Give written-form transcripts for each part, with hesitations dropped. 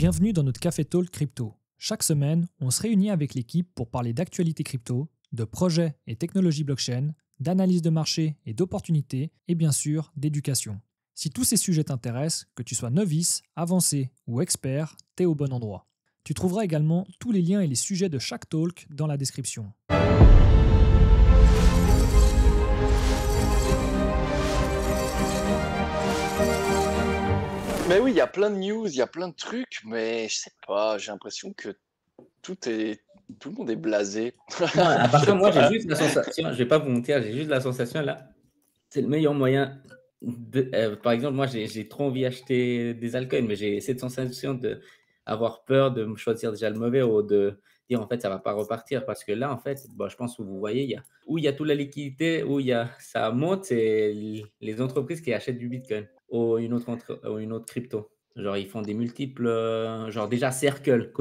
Bienvenue dans notre Café Talk Crypto. Chaque semaine, on se réunit avec l'équipe pour parler d'actualité crypto, de projets et technologies blockchain, d'analyse de marché et d'opportunités, et bien sûr d'éducation. Si tous ces sujets t'intéressent, que tu sois novice, avancé ou expert, t'es au bon endroit. Tu trouveras également tous les liens et les sujets de chaque talk dans la description. Mais oui, il y a plein de news, il y a plein de trucs, mais je sais pas, j'ai l'impression que tout le monde est blasé. Non, à Je part sais ça, moi, j'ai pas. juste la sensation, je vais pas vous mentir, j'ai juste la sensation là, c'est le meilleur moyen de, par exemple, moi, j'ai trop envie d'acheter des altcoins, mais j'ai cette sensation de avoir peur de me choisir déjà le mauvais ou de dire en fait ça va pas repartir parce que là, en fait, bon, je pense que vous voyez, où il y a toute la liquidité, où ça monte, c'est les entreprises qui achètent du Bitcoin ou ou une autre crypto. Genre, ils font des multiples, genre déjà Circle,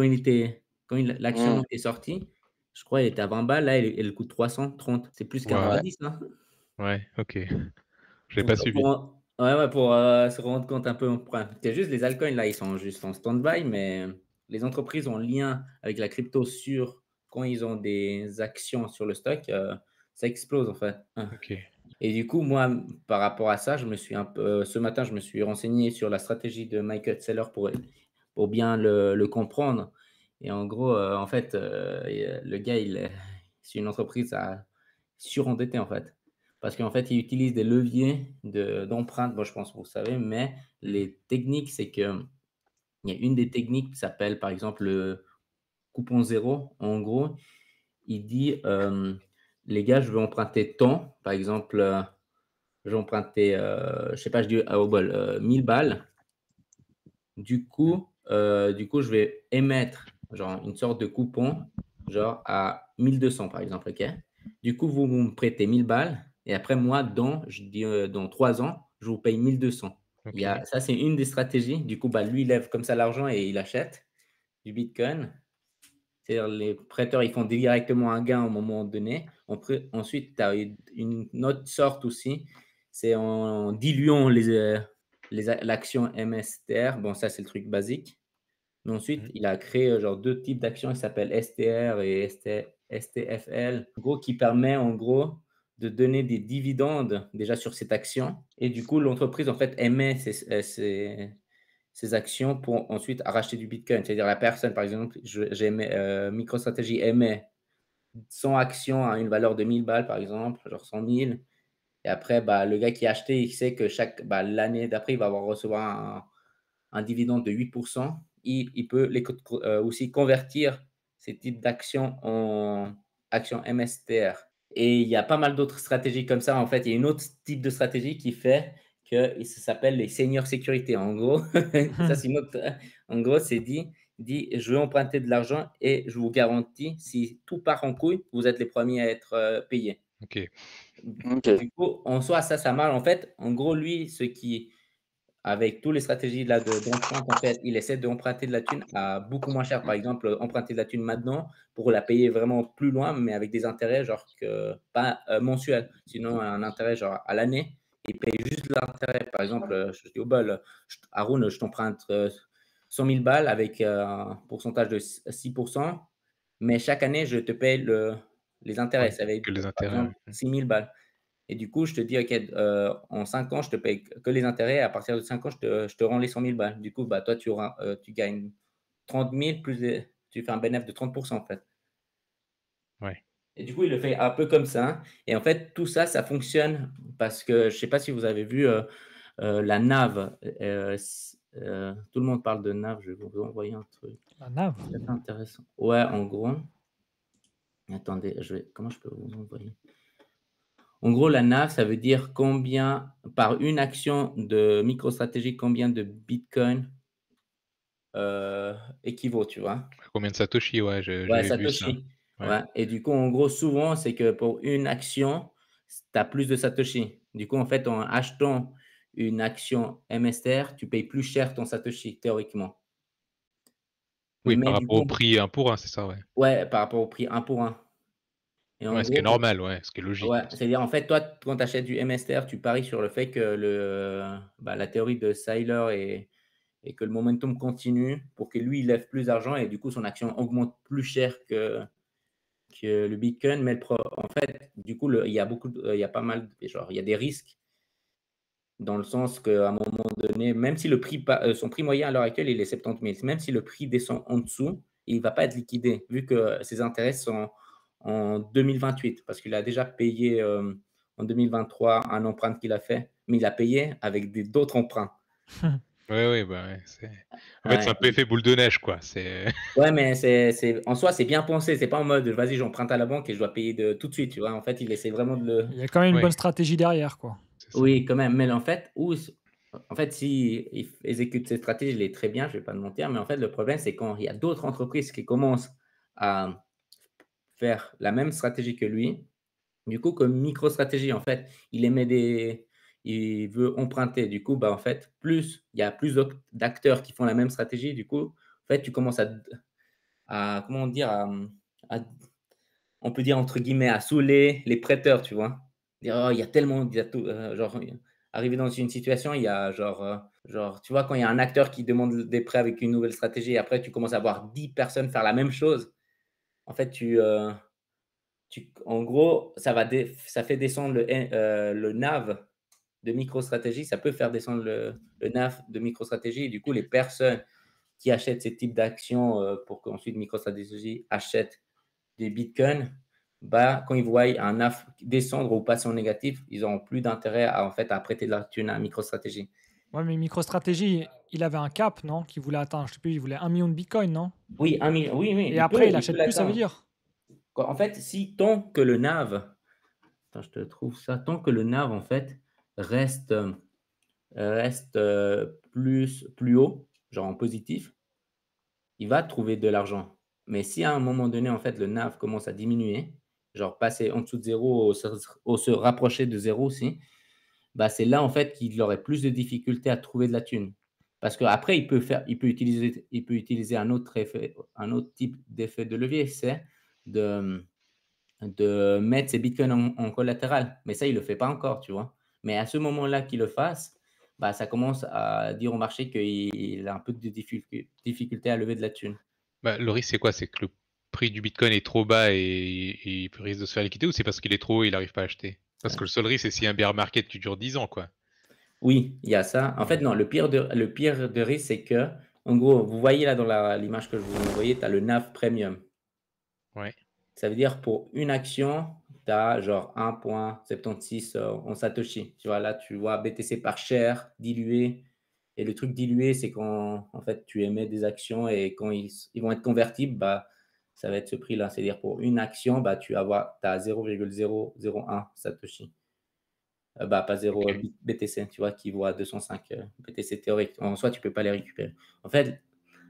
l'action Hmm, est sortie, je crois, elle était à 20 balles. Là, elle coûte 330. C'est plus qu'un Waouh! ouais. indice, là. Ouais, OK. J'ai Pour, pas suivi. pour se rendre compte un peu. Enfin, c'est juste les altcoins, là, ils sont juste en stand-by, mais les entreprises en lien avec la crypto quand ils ont des actions sur le stock, ça explose, en fait. OK. Et du coup, moi, par rapport à ça, ce matin, je me suis renseigné sur la stratégie de Michael Saylor pour bien le comprendre. Et en gros, en fait, le gars, c'est une entreprise surendettée, en fait. Parce qu'en fait, il utilise des leviers d'empreinte, bon, je pense que vous savez, mais Mmh. les techniques, c'est que il y a une des techniques qui s'appelle, par exemple, le coupon zéro. En gros, il dit, les gars, je veux emprunter tant, par exemple, je vais emprunter, je sais pas, je dis au bol, 1000 balles. Mmh. Du coup, je vais émettre genre une sorte de coupon, genre à 1200 par exemple, OK? Du coup, vous me prêtez 1000 balles et après moi, je dis, dans 3 ans, je vous paye 1200. OK. Ça, c'est une des stratégies. Du coup, bah, lui, il lève comme ça l'argent et il achète du bitcoin. C'est-à-dire les prêteurs, ils font directement un gain au moment donné. Ensuite, tu as une autre sorte aussi, c'est en diluant l'action MSTR. Bon, ça, c'est le truc basique. Mais ensuite, Mmh. il a créé genre deux types d'actions qui s'appellent STR et STFL, en gros, qui permet en gros de donner des dividendes déjà sur cette action. Et du coup, l'entreprise en fait émet ces actions pour ensuite racheter du Bitcoin. C'est-à-dire la personne, par exemple, MicroStrategy émet 100 actions à une valeur de 1000 balles, par exemple, genre 100 000. Et après, bah, le gars qui a acheté, il sait que l'année d'après, il va recevoir un dividende de 8%. Il peut aussi convertir ces types d'actions en actions MSTR. Et il y a pas mal d'autres stratégies comme ça. En fait, il y a une autre type de stratégie qui fait que ça s'appelle les seniors sécurité. En gros, ça c'est une autre. En gros, c'est dit, je veux emprunter de l'argent et je vous garantis, si tout part en couille, vous êtes les premiers à être payés. OK. Ok. Du coup, en soi, ça marche. En fait, en gros, lui, avec toutes les stratégies là d'emprunt, en fait, il essaie d'emprunter de la thune à beaucoup moins cher. Par exemple, emprunter de la thune maintenant pour la payer vraiment plus loin, mais avec des intérêts genre pas mensuels, sinon un intérêt genre à l'année. Il paye juste l'intérêt. Par exemple, je dis au bol, Haroun, je t'emprunte 100 000 balles avec un pourcentage de 6%, mais chaque année, je te paye les intérêts. Ouais, Ça va être, que les par intérêts, exemple, ouais. 6 000 balles. Et du coup, je te dis, OK, en 5 ans, je te paye que les intérêts. À partir de 5 ans, je te rends les 100 000 balles. Du coup, bah, toi, tu gagnes 30 000 tu fais un bénéfice de 30% en fait. Ouais. Et du coup, il le fait un peu comme ça. Et en fait, tout ça, ça fonctionne parce que je ne sais pas si vous avez vu la NAV. Tout le monde parle de NAV. Je vais vous envoyer un truc. La NAV. C'est assez intéressant. Ouais, en gros. Attendez, comment je peux vous envoyer? En gros, la NAV, ça veut dire combien, par une action de MicroStrategy, combien de Bitcoin équivaut, tu vois? Combien de satoshi? Ouais, Ouais, j'avais vu ça. Satoshi. Ouais. Ouais. Et du coup, en gros, souvent, c'est que pour une action, tu as plus de Satoshi. Du coup, en fait, en achetant une action MSTR, tu payes plus cher ton Satoshi, théoriquement. Oui, Mais par du rapport au coup, prix 1 pour 1, c'est ça, ouais. ouais, par rapport au prix un pour un. Et en Ouais, ce qui est gros, normal, ouais, ce qui est logique ouais, parce que c'est-à-dire en fait, toi, quand tu achètes du MSTR, tu paries sur le fait que la théorie de Seiler et que le momentum continue pour que lui, il lève plus d'argent et du coup, son action augmente plus cher que le Bitcoin. Mais en fait, du coup, il y a il y a pas mal, genre, il y a des risques dans le sens qu'à un moment donné, même si son prix moyen à l'heure actuelle, il est 70 000, même si le prix descend en dessous, il ne va pas être liquidé vu que ses intérêts sont en 2028 parce qu'il a déjà payé en 2023 un emprunt qu'il a fait, mais il a payé avec d'autres emprunts. Ouais, bah ouais. En fait, c'est un Ouais, peu effet boule de neige, quoi. ouais, mais en soi, c'est bien pensé. C'est pas en mode, vas-y, j'emprunte à la banque et je dois payer tout de suite, tu vois. En fait, il essaie vraiment de le. Il y a quand même une Ouais, bonne stratégie derrière, quoi. c'est ça. Oui, quand même. Mais en fait, si il exécute cette stratégie, il est très bien, je vais pas te mentir. Mais en fait, le problème, c'est quand il y a d'autres entreprises qui commencent à faire la même stratégie que lui. Du coup, comme micro-stratégie, en fait, il veut emprunter. Du coup, bah, en fait, plus il y a plus d'acteurs qui font la même stratégie. Du coup, en fait, tu commences comment dire, à- on peut dire entre guillemets, à saouler les prêteurs, tu vois. Dire, oh, il y a tout, genre, arriver dans une situation, il y a genre, tu vois, quand il y a un acteur qui demande des prêts avec une nouvelle stratégie, et après tu commences à voir 10 personnes faire la même chose, en fait, en gros, ça fait descendre le NAV de MicroStrategy, ça peut faire descendre le NAV de MicroStrategy, et du coup, les personnes qui achètent ces types d'actions pour qu'ensuite MicroStrategy achète des bitcoins, bah, quand ils voient un NAV descendre ou passer en négatif, ils n'auront plus d'intérêt en fait, à prêter de la thune à MicroStrategy. Ouais, mais MicroStrategy, il avait un cap, non? Qu'il voulait atteindre. Je sais plus, il voulait 1 million de bitcoins, non? Oui, 1 million, oui, Et après, il il peut achète plus, ça veut l'atteindre. dire? En fait, si tant que le NAV, attends, je te trouve ça, tant que le NAV en fait reste plus haut, genre en positif, il va trouver de l'argent. Mais si à un moment donné, en fait, le NAV commence à diminuer, genre passer en dessous de zéro ou se rapprocher de zéro aussi, bah, c'est là, en fait, qu'il aurait plus de difficultés à trouver de la thune. Parce qu'après, il peut utiliser un autre type d'effet de levier, c'est de, de mettre ses bitcoins en collatéral. Mais ça, il ne le fait pas encore, tu vois. Mais à ce moment-là qu'il le fasse, bah, ça commence à dire au marché qu'il a un peu de difficulté à lever de la thune. Bah, le risque, c'est quoi? C'est que le prix du Bitcoin est trop bas et il risque de se faire liquider, ou c'est parce qu'il est trop haut et il n'arrive pas à acheter? Parce que le seul risque, c'est s'il y a un bear market qui dure 10 ans, quoi. Oui, il y a ça. En fait, Ouais. non, le pire de risque, c'est que, en gros, vous voyez là dans l'image que je vous ai envoyée, tu as le NAV premium. Ouais. Ça veut dire pour une action, tu as genre 1,76 en Satoshi. Tu vois, là, tu vois BTC par share, dilué. Et le truc dilué, c'est quand en fait, tu émets des actions et quand ils vont être convertibles, bah, ça va être ce prix-là. C'est-à-dire pour une action, bah, tu as 0,001 Satoshi. Bah, pas 0 Ok. BTC, tu vois, qui vaut à 205 BTC théorique. En soi, tu ne peux pas les récupérer. En fait,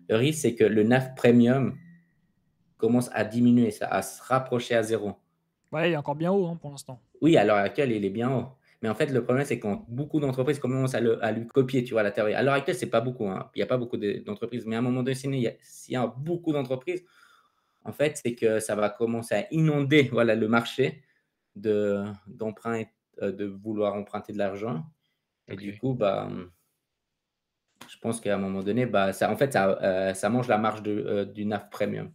le risque, c'est que le NAV premium commence à diminuer, à se rapprocher à zéro. Ouais, il est encore bien haut, hein, pour l'instant. Oui, à l'heure actuelle, il est bien haut. Mais en fait, le problème, c'est quand beaucoup d'entreprises commencent à lui copier, tu vois, la théorie. À l'heure actuelle, c'est pas beaucoup, hein. Il n'y a pas beaucoup d'entreprises. Mais à un moment donné, s'il y a beaucoup d'entreprises, en fait, c'est que ça va commencer à inonder voilà, le marché d'emprunt, de vouloir emprunter de l'argent. Et du Ok. coup, bah, je pense qu'à un moment donné, bah, en fait, ça mange la marge du NAV premium.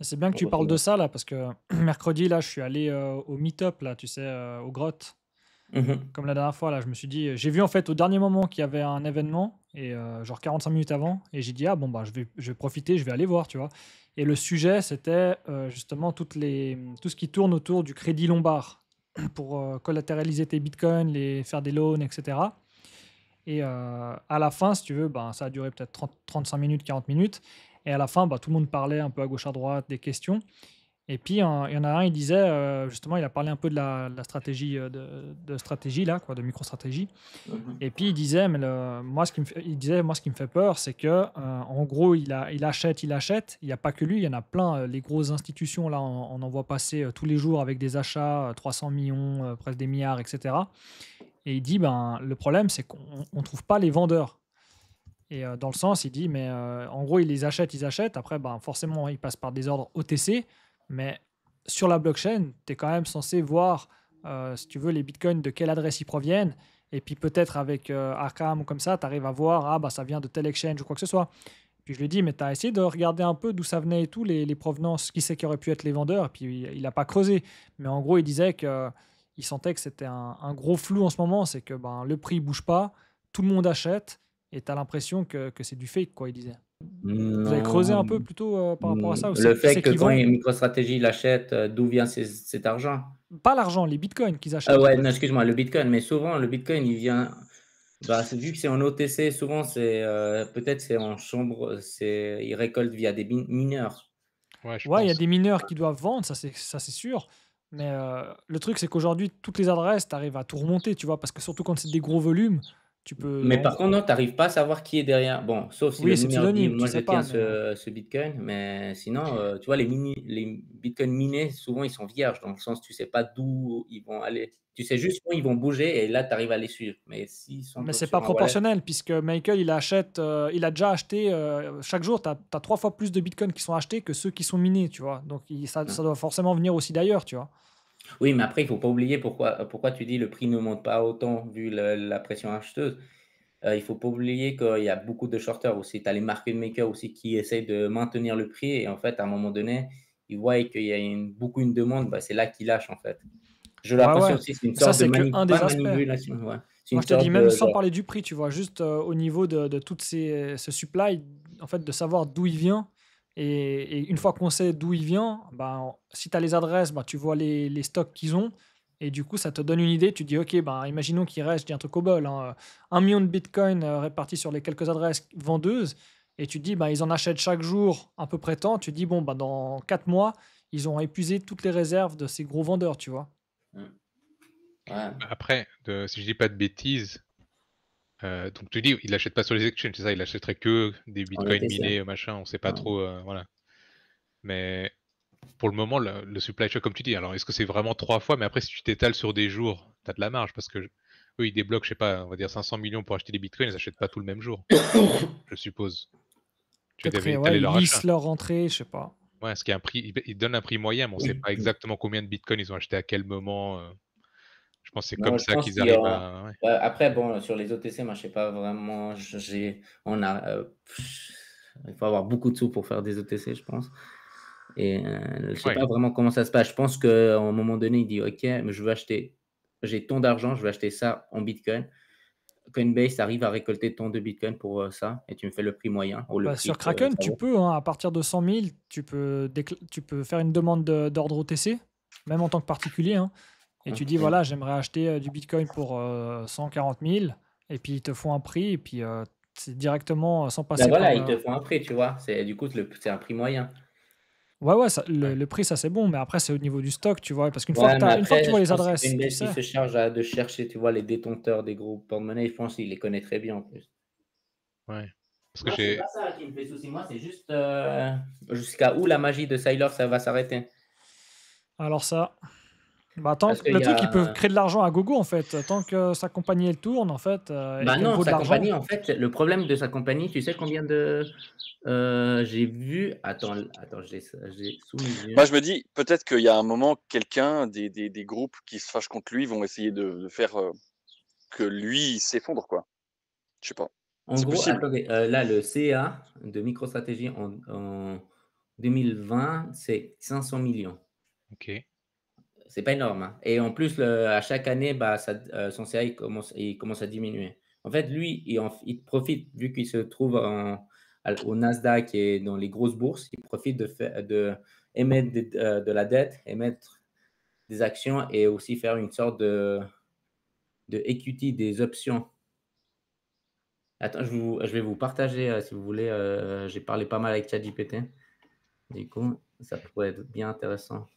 Et c'est bien que tu parles de ça, là, parce que mercredi, là, je suis allé au meet-up, là, tu sais, aux grottes. Mhm. Comme la dernière fois, là, je me suis dit, j'ai vu en fait au dernier moment qu'il y avait un événement, et genre 45 minutes avant, et j'ai dit, ah bon, bah, je vais profiter, je vais aller voir, tu vois. Et le sujet, c'était justement tout ce qui tourne autour du crédit lombard pour collatéraliser tes bitcoins, faire des loans, etc. Et à la fin, si tu veux, ben, ça a duré peut-être 35 minutes, 40 minutes. Et à la fin, bah, tout le monde parlait un peu à gauche, à droite, des questions. Et puis, il y en a un, il disait, justement, il a parlé un peu de la stratégie, de stratégie, là, quoi, de micro-stratégie. Mhm. Et puis, il disait, mais il disait, moi, ce qui me fait peur, c'est que, en gros, il achète. Il n'y a pas que lui, il y en a plein. Les grosses institutions, là, on en voit passer tous les jours avec des achats, 300 millions, presque des milliards, etc. Et il dit, ben, le problème, c'est qu'on ne trouve pas les vendeurs. Et dans le sens, il dit, mais en gros, ils achètent. Après, ben, forcément, ils passent par des ordres OTC. Mais sur la blockchain, tu es quand même censé voir, si tu veux, les bitcoins, de quelle adresse ils proviennent. Et puis peut-être avec Arkham ou comme ça, tu arrives à voir, ah bah ça vient de tel exchange ou quoi que ce soit. Puis je lui dis, mais tu as essayé de regarder un peu d'où ça venait et tout, les provenances, qui c'est qui aurait pu être les vendeurs. Et puis il n'a pas creusé. Mais en gros, il disait qu'il sentait que c'était un gros flou en ce moment. C'est que ben, le prix ne bouge pas, tout le monde achète et tu as l'imprestion que c'est du fake, quoi, il disait. Vous avez creusé un Non. peu plutôt par rapport à ça ou Le qui fait c'est que qui quand vend? MicroStrategy l'achète, d'où vient cet argent? Pas l'argent, les bitcoins qu'ils Ah achètent. ouais, non, excuse-moi, le Bitcoin. Mais souvent, le Bitcoin, il vient. Bah, vu que c'est en OTC, souvent, peut-être c'est en chambre, ils récoltent via des mineurs. Ouais, je Ouais, il y a pense. des mineurs qui doivent vendre, ça c'est sûr. Mais le truc, c'est qu'aujourd'hui, toutes les adresses, tu arrives à tout remonter, tu vois, parce que surtout quand c'est des gros volumes, tu peux. Mais par contre, non, tu n'arrives pas à savoir qui est derrière. Bon, sauf si le Oui, c'est mineur dit, pseudonyme, tu moi, je sais pas, tiens mais. ce Bitcoin. Mais sinon, tu vois, les Bitcoins minés, souvent, ils sont vierges, dans le sens, tu sais pas d'où ils vont aller. Tu sais juste où ils vont bouger et là, tu arrives à les suivre. Mais s'ils sont Mais c'est sur pas un wallet, proportionnel, puisque Michael, il a déjà acheté, chaque jour, tu as 3 fois plus de bitcoins qui sont achetés que ceux qui sont minés, tu vois. Donc ça doit forcément venir aussi d'ailleurs, tu vois. oui, mais après, il faut pas oublier pourquoi tu dis le prix ne monte pas autant vu la pression acheteuse. Il faut pas oublier qu'il y a beaucoup de shorters aussi. Tu as les market makers aussi qui essayent de maintenir le prix et en fait, à un moment donné, ils voient qu'il y a beaucoup une demande, bah, c'est là qu'ils lâchent en fait. J'ai Ouais, l'impression ouais. aussi c'est une Ça, sorte de c'est que un pas des aspects. manipulation, ouais. C'est Moi, une je te dis sorte même de sans genre parler du prix, tu vois, juste au niveau de toutes ce supply, en fait, de savoir d'où il vient. Et une fois qu'on sait d'où il vient, ben, si tu as les adresses, ben, tu vois les stocks qu'ils ont. Et du coup, ça te donne une idée. Tu dis, OK, ben, imaginons qu'il reste, je dis un truc au bol, hein, 1 million de bitcoins répartis sur les quelques adresses vendeuses. Et tu te dis, ben, ils en achètent chaque jour à peu près tant. Tu te dis, bon, ben, dans 4 mois, ils ont épuisé toutes les réserves de ces gros vendeurs, tu vois. ouais. Après, si je dis pas de bêtises, donc tu dis, il achète pas sur les exchanges, c'est ça, il achèterait que des En bitcoins OTC. minés, machin, on sait pas Ouais. trop, voilà. Mais pour le moment, le supply shock, comme tu dis, alors est-ce que c'est vraiment 3 fois? Mais après, si tu t'étales sur des jours, t'as de la marge parce que eux, ils débloquent, je sais pas, on va dire 500 millions pour acheter des bitcoins, ils achètent pas tout le même jour, je suppose. Tu Peut-être, devais ouais, étaler ils leur achat. lissent leur rentrée, je sais pas. Ouais, ce qui est un prix, ils donnent un prix moyen, mais on sait pas exactement combien de bitcoins ils ont acheté à quel moment. Je pense que c'est Non, comme je ça pense qu'ils qu'il y arrivent a. à. Ouais. Ouais, après, bon, sur les OTC, moi, je sais pas vraiment. Il faut avoir beaucoup de sous pour faire des OTC, je pense. Et je sais Ouais. pas vraiment comment ça se passe. Je pense qu'à un moment donné, il dit, OK, mais je veux acheter, j'ai tant d'argent, je veux acheter ça en Bitcoin. Coinbase arrive à récolter tant de Bitcoin pour ça, et tu me fais le prix moyen ou le Bah, prix sur que Kraken, ça tu vaut. peux, hein, à partir de 100 000, tu peux faire une demande d'ordre OTC, même en tant que particulier, hein, et tu dis, OK. voilà, j'aimerais acheter du Bitcoin pour 140 000, et puis ils te font un prix, et puis c'est directement sans Ben passer par voilà, le. ils te font un prix, tu vois. Du coup, c'est un prix moyen. Ouais, ouais, Ouais. le prix, ça c'est bon, mais après, c'est au niveau du stock, tu vois, parce Ouais, mais une fois que tu après, vois je les pense que c'est adresses, tu Coinbase qui sais. se charge de chercher, tu vois, les détenteurs des gros porte-monnaies. Je pense qu'il les connaît très bien en plus. Ouais. Parce que Moi, c'est pas ça qui me fait souci. Moi, c'est juste jusqu'à où la magie de Sailor, ça va s'arrêter. Alors ça. Bah, Parce qu'il le y truc, ils peuvent a. créer de l'argent à gogo, en fait. Tant que sa compagnie, elle tourne, en fait, et Bah qu'elle non, vaut de sa l'argent. compagnie, en fait, le problème de sa compagnie, tu sais combien de. J'ai vu. Attends, j'ai sous mes Moi, yeux. je me dis, peut-être qu'il y a un moment, quelqu'un, des groupes qui se fâchent contre lui vont essayer de faire que lui il s'effondre, quoi. Je sais pas. En C'est gros, possible. attendez, là, le CA de MicroStrategy en 2020, c'est 500 millions. Ok. C'est pas énorme, hein. Et en plus, à chaque année, bah, son CA il commence à diminuer. En fait, lui, il profite, vu qu'il se trouve au Nasdaq et dans les grosses bourses, il profite de émettre de la dette, émettre des actions et aussi faire une sorte de equity, des options. Attends, je vais vous partager, si vous voulez. J'ai parlé pas mal avec ChatGPT. Du coup, ça pourrait être bien intéressant.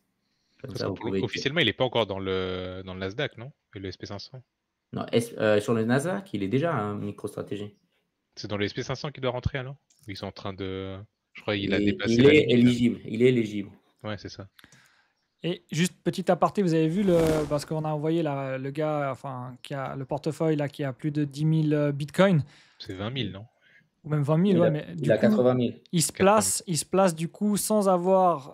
Comme Parce ça, que vous pouvez. officiellement, il est pas encore dans le Nasdaq, non? Et le SP500. Non, sur le Nasdaq, il est déjà un MicroStratégie. C'est dans le SP500 qu'il doit rentrer, alors? Ou ils sont en train de. Je crois qu'il a Et dépassé il la est limite, là. éligible. Il est éligible. Ouais, c'est ça. Et juste petit aparté, vous avez vu parce qu'on a envoyé le gars, enfin, qui a le portefeuille là, qui a plus de 10 000 bitcoins. C'est 20 000, non? Ou même 20 000, ouais, mais Il du a coup, 80 000. il se 80 000. place, il se place du coup sans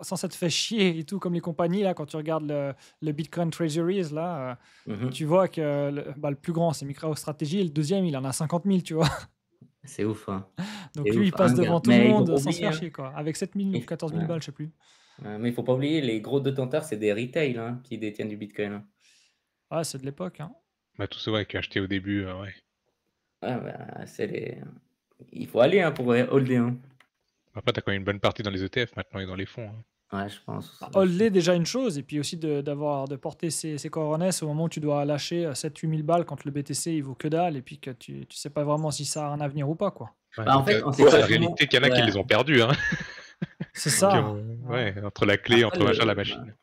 s'être fait chier et tout, comme les compagnies, là, quand tu regardes le Bitcoin Treasuries, là, Mhm. tu vois que le plus grand, c'est MicroStrategy, et le deuxième, il en a 50 000, tu vois. C'est ouf, hein. Donc C'est lui, il ouf. passe Un gars. devant tout le Mais il faut monde pas sans se oublier, faire hein. chier, quoi. Avec 7 000 ou 14 000 Ouais. balles, je sais plus. Mais il faut pas oublier, les gros détenteurs, c'est des retail hein, qui détiennent du Bitcoin, hein. Ouais, c'est de l'époque, hein. Bah, tout ça, ouais, qui a acheté au début, ouais. Ouais, bah, il faut aller hein, pour holder, hein. Après, t'as quand même une bonne partie dans les ETF maintenant et dans les fonds, hein. Ouais, je pense. Holder déjà une chose, et puis aussi de porter ses corones au moment où tu dois lâcher 7 000 8 000 balles quand le BTC il vaut que dalle, et puis que tu sais pas vraiment si ça a un avenir ou pas, quoi. Ouais, Bah, en donc, fait, on sait c'est pas la comment. réalité qu'il y en a qui Ouais. les ont perdus, hein. C'est Qui ça. ont- Ouais. ouais, entre la clé, Après, entre machin, la machine.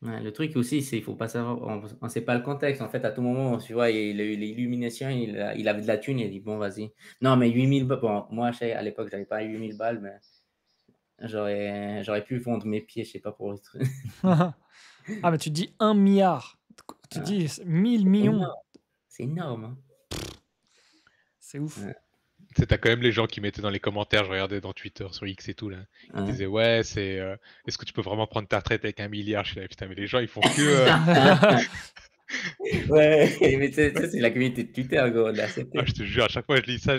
ouais, le truc aussi, c'est il faut pas savoir, on sait pas le contexte. En fait, à tout moment, tu vois, il a eu l'illumination, il avait de la thune, il a dit bon, vas-y. Non, mais 8000 balles. Bon, moi, à l'époque, j'avais pas 8000 balles, mais j'aurais pu vendre mes pieds, je sais pas pour le truc. Ah, mais tu dis 1 milliard. Tu Ouais. dis 1000 C'est millions. énorme. C'est énorme, hein. C'est ouf. Ouais. Tu sais, t'as quand même les gens qui mettaient dans les commentaires, je regardais dans Twitter, sur X et tout, là. Ils Ouais. disaient, ouais, est-ce que tu peux vraiment prendre ta retraite avec 1 milliard? Je suis là, putain, mais les gens, ils font que. Ouais, mais ça, c'est la communauté de Twitter, gros, de l'accepter. Ah, je te jure, à chaque fois que je lis ça,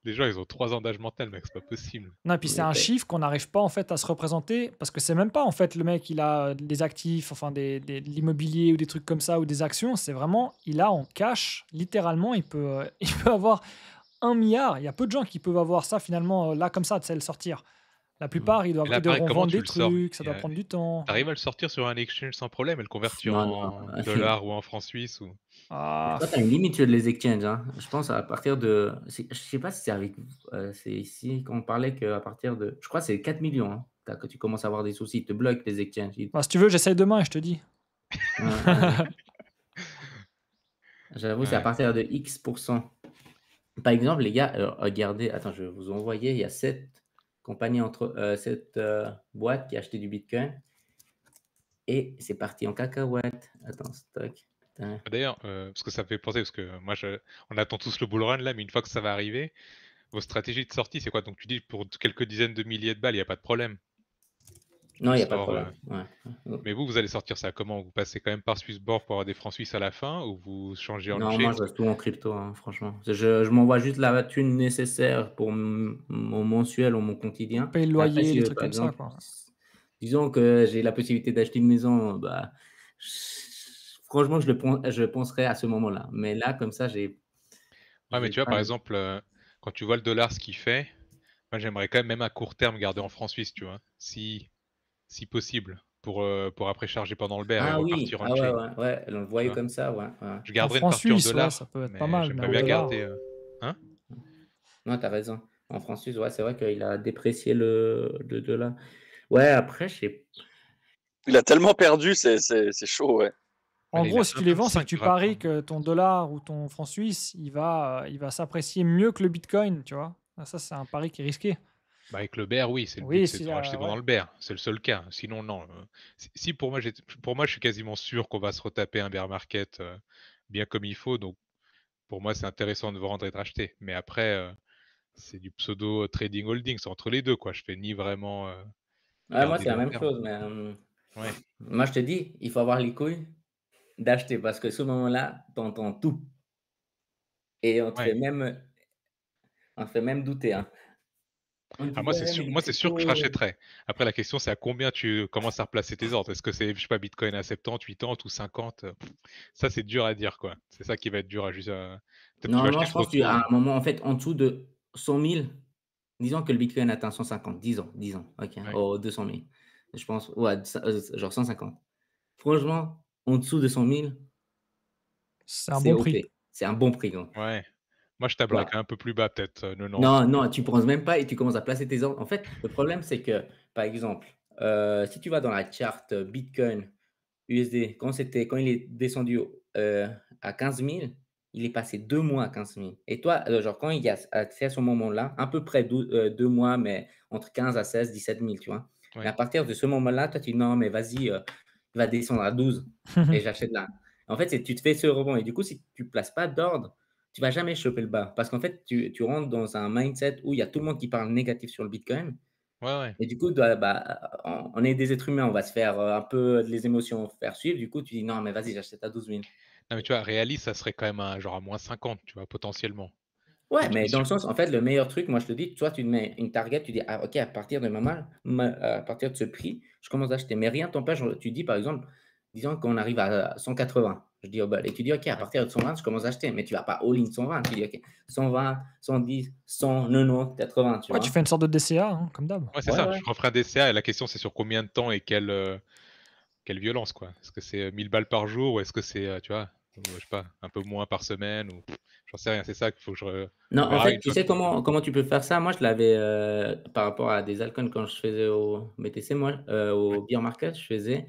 les gens, ils ont 3 ans d'âge mental, mec, c'est pas possible. Non, et puis c'est un chiffre qu'on n'arrive pas en fait à se représenter parce que c'est même pas en fait le mec il a des actifs, enfin de l'immobilier ou des trucs comme ça ou des actions, c'est vraiment il a en cash, littéralement il peut, il peut avoir 1 milliard. Il y a peu de gens qui peuvent avoir ça finalement là comme ça, de le sortir. La plupart Et là, ils pareil, devront comment vendre tu des le sors? trucs, ça doit prendre du temps. T'arrives à le sortir sur un exchange sans problème et le convertir Non, en non. dollars ou en francs suisses ou. Je Ah, crois que tu as une limite sur les exchanges, hein. Je pense à partir de. Je sais pas si c'est avec. C'est ici qu'on parlait qu'à partir de. Je crois que c'est 4 millions hein, que tu commences à avoir des soucis. Ils te bloquent les exchanges. bah, si tu veux, j'essaye demain et je te dis. Ouais, ouais. J'avoue, c'est à Ouais. partir de X%. Par exemple, les gars, regardez, attends, je vais vous envoyer, il y a 7 compagnies entre 7 boîtes qui achetaient du Bitcoin et c'est parti en cacahuète. Attends, stock. Putain. D'ailleurs, parce que ça me fait penser, parce que moi, on attend tous le bull run là, mais une fois que ça va arriver, vos stratégies de sortie, c'est quoi? Donc tu dis pour quelques dizaines de milliers de balles, il n'y a pas de problème. Non, il Tu n'y a pas de sors, problème. Ouais. mais vous allez sortir ça comment? Vous passez quand même par Swissborg pour avoir des francs suisses à la fin, ou vous changez en Non, moi, chain? je reste tout en crypto, hein, franchement. Je m'envoie juste la thune nécessaire pour mon mensuel ou mon quotidien. Payer le Et après, loyer, si, les trucs par comme ça, exemple, quoi. disons que j'ai la possibilité d'acheter une maison, bah, franchement, je penserai à ce moment-là. Mais là, comme ça, Ouais, mais j'ai tu vois, pas. par exemple, quand tu vois le dollar, ce qu'il fait, moi j'aimerais quand même à court terme garder en francs suisses, tu vois, si possible, pour après charger pendant le bear et Ah oui, repartir ah ouais, on-chain, ouais, ouais, on le tu voyait vois. comme ça, ouais, ouais. Je En garderai une francs partie en suisses, ouais, ça dollars, peut être pas mais mal, mais j'aimerais en bien dollars. garder. Hein? Non, t'as raison. En francs ouais, c'est vrai qu'il a déprécié le dollar. Ouais, après, je sais. Il a tellement perdu, c'est chaud, ouais. En Là, il gros, a si tu les vends, c'est que 1,25 tu du rapport. paries que ton dollar ou ton franc suisse, il va s'apprécier mieux que le Bitcoin, tu vois. Ah, ça, c'est un pari qui est risqué. Bah, avec le bear, oui, c'est le but, Oui, c'est si, de racheter pendant ouais. le bear. C'est le seul cas. Sinon, non. Si pour moi, je suis quasiment sûr qu'on va se retaper un bear market bien comme il faut. Donc, pour moi, c'est intéressant de vendre et de racheter. Mais après, c'est du pseudo trading holding. C'est entre les deux, quoi. Je fais ni vraiment Ouais, moi, garder c'est la long même terme. chose, mais Ouais. moi, je te dis, il faut avoir les couilles d'acheter parce que ce moment-là, t'entends tout. Et Ouais. on te fait même douter, hein. On te dit, Ah, moi, c'est ouais, sûr, mais les moi, c'est sûr que je cryptos. rachèterais. Après, la question, c'est à combien tu commences à replacer tes ordres. Est-ce que c'est, je sais pas, Bitcoin à 70, 80 ou 50? Ça, c'est dur à dire, quoi. C'est ça qui va être dur à juste. Peut-être tu vas Non, acheter je trop pense qu'à tôt. un moment, en fait, en dessous de 100 000, disons que le Bitcoin atteint 150, disons, ok, Ouais. oh, 200 000. Je pense, ouais, genre 150. Franchement, en dessous de 100 000, C'est un c'est bon OK. prix. C'est un bon prix, gros. Ouais. Moi, je tablerais Ouais. quand même un peu plus bas, peut-être 90. Non, non, tu penses même pas et tu commences à placer tes ordres. En fait, le problème, c'est que, par exemple, si tu vas dans la charte Bitcoin USD, quand il est descendu à 15 000, il est passé 2 mois à 15 000. Et toi, genre, quand il y a c'est à ce moment-là, à peu près 2 mois, mais entre 15 à 16, 17 000, tu vois. Mais à Ouais. partir de ce moment-là, toi, tu dis non, mais vas-y, il va descendre à 12 et j'achète là. En fait, tu te fais ce rebond. Et du coup, si tu ne places pas d'ordre, tu vas jamais choper le bas. Parce qu'en fait, tu rentres dans un mindset où il y a tout le monde qui parle négatif sur le Bitcoin. Ouais, ouais. Et du coup, on est des êtres humains, on va se faire un peu les émotions faire suivre. Du coup, tu dis non, mais vas-y, j'achète à 12 000. Non, mais tu vois, réaliste, ça serait quand même genre à moins 50, tu vois, potentiellement. Ouais, Tu peux mais dans le sur- sens, en fait, le meilleur truc, moi je te dis, toi, tu te mets une target, tu dis, ah, ok, à partir de à partir de ce prix, je commence à acheter. Mais rien t'empêche, tu dis par exemple, disons qu'on arrive à 180, je dis, oh, bah, et tu dis, ok, à partir de 120, je commence à acheter, mais tu vas pas all-in 120, tu dis, ok, 120, 110, 100, 90, 80, tu Ouais, tu vois. fais une sorte de DCA, hein, comme d'hab. Ouais, c'est Ouais, ça. ouais. Je referai un DCA et la question, c'est sur combien de temps et quelle violence, quoi. Est-ce que c'est 1000 balles par jour ou est-ce que c'est, tu vois, je sais pas, un peu moins par semaine ou j'en sais rien. C'est ça qu'il faut que Non, on en verra fait, une tu fois sais qu'on. comment tu peux faire ça? Moi, je l'avais par rapport à des altcoins quand je faisais au BTC, moi, Ouais. au bear market, je faisais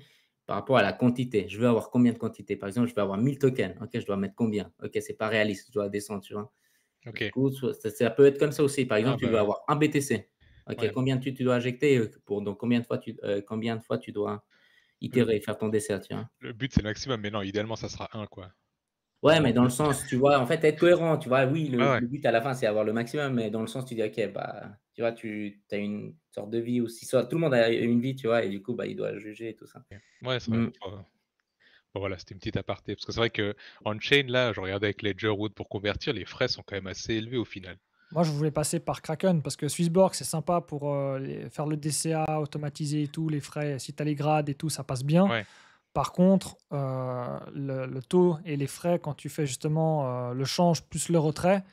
par rapport à la quantité. Je veux avoir combien de quantité? Par exemple, je veux avoir 1000 tokens. OK, je dois mettre combien? OK, c'est pas réaliste, je dois descendre, tu vois? Ok. Du coup, ça peut être comme ça aussi. Par Ah exemple, tu veux bah avoir un BTC. OK, ouais. combien tu dois injecter donc combien de fois tu dois Le, itérer, faire ton dessert, tu vois? le but c'est le maximum, mais non, idéalement ça sera un quoi. Ouais, Vraiment mais le dans le but. sens, tu vois, en fait, être cohérent, tu vois, oui, Ouais, ouais. le but à la fin, c'est avoir le maximum, mais dans le sens, tu dis, OK, bah, tu vois, tu as une sorte de vie aussi, soit tout le monde a une vie, tu vois, et du coup, bah, il doit juger et tout ça. Ok. Ouais, c'est vrai. Mmh. Bon, voilà, c'était une petite aparté. Parce que c'est vrai que on-chain, là, je regardais avec Ledgerwood pour convertir, les frais sont quand même assez élevés au final. Moi, je voulais passer par Kraken parce que Swissborg, c'est sympa pour faire le DCA automatisé et tout, les frais. Si tu as les grades et tout, ça passe bien. Ouais, Par contre, le taux et les frais, quand tu fais justement le change plus le retrait,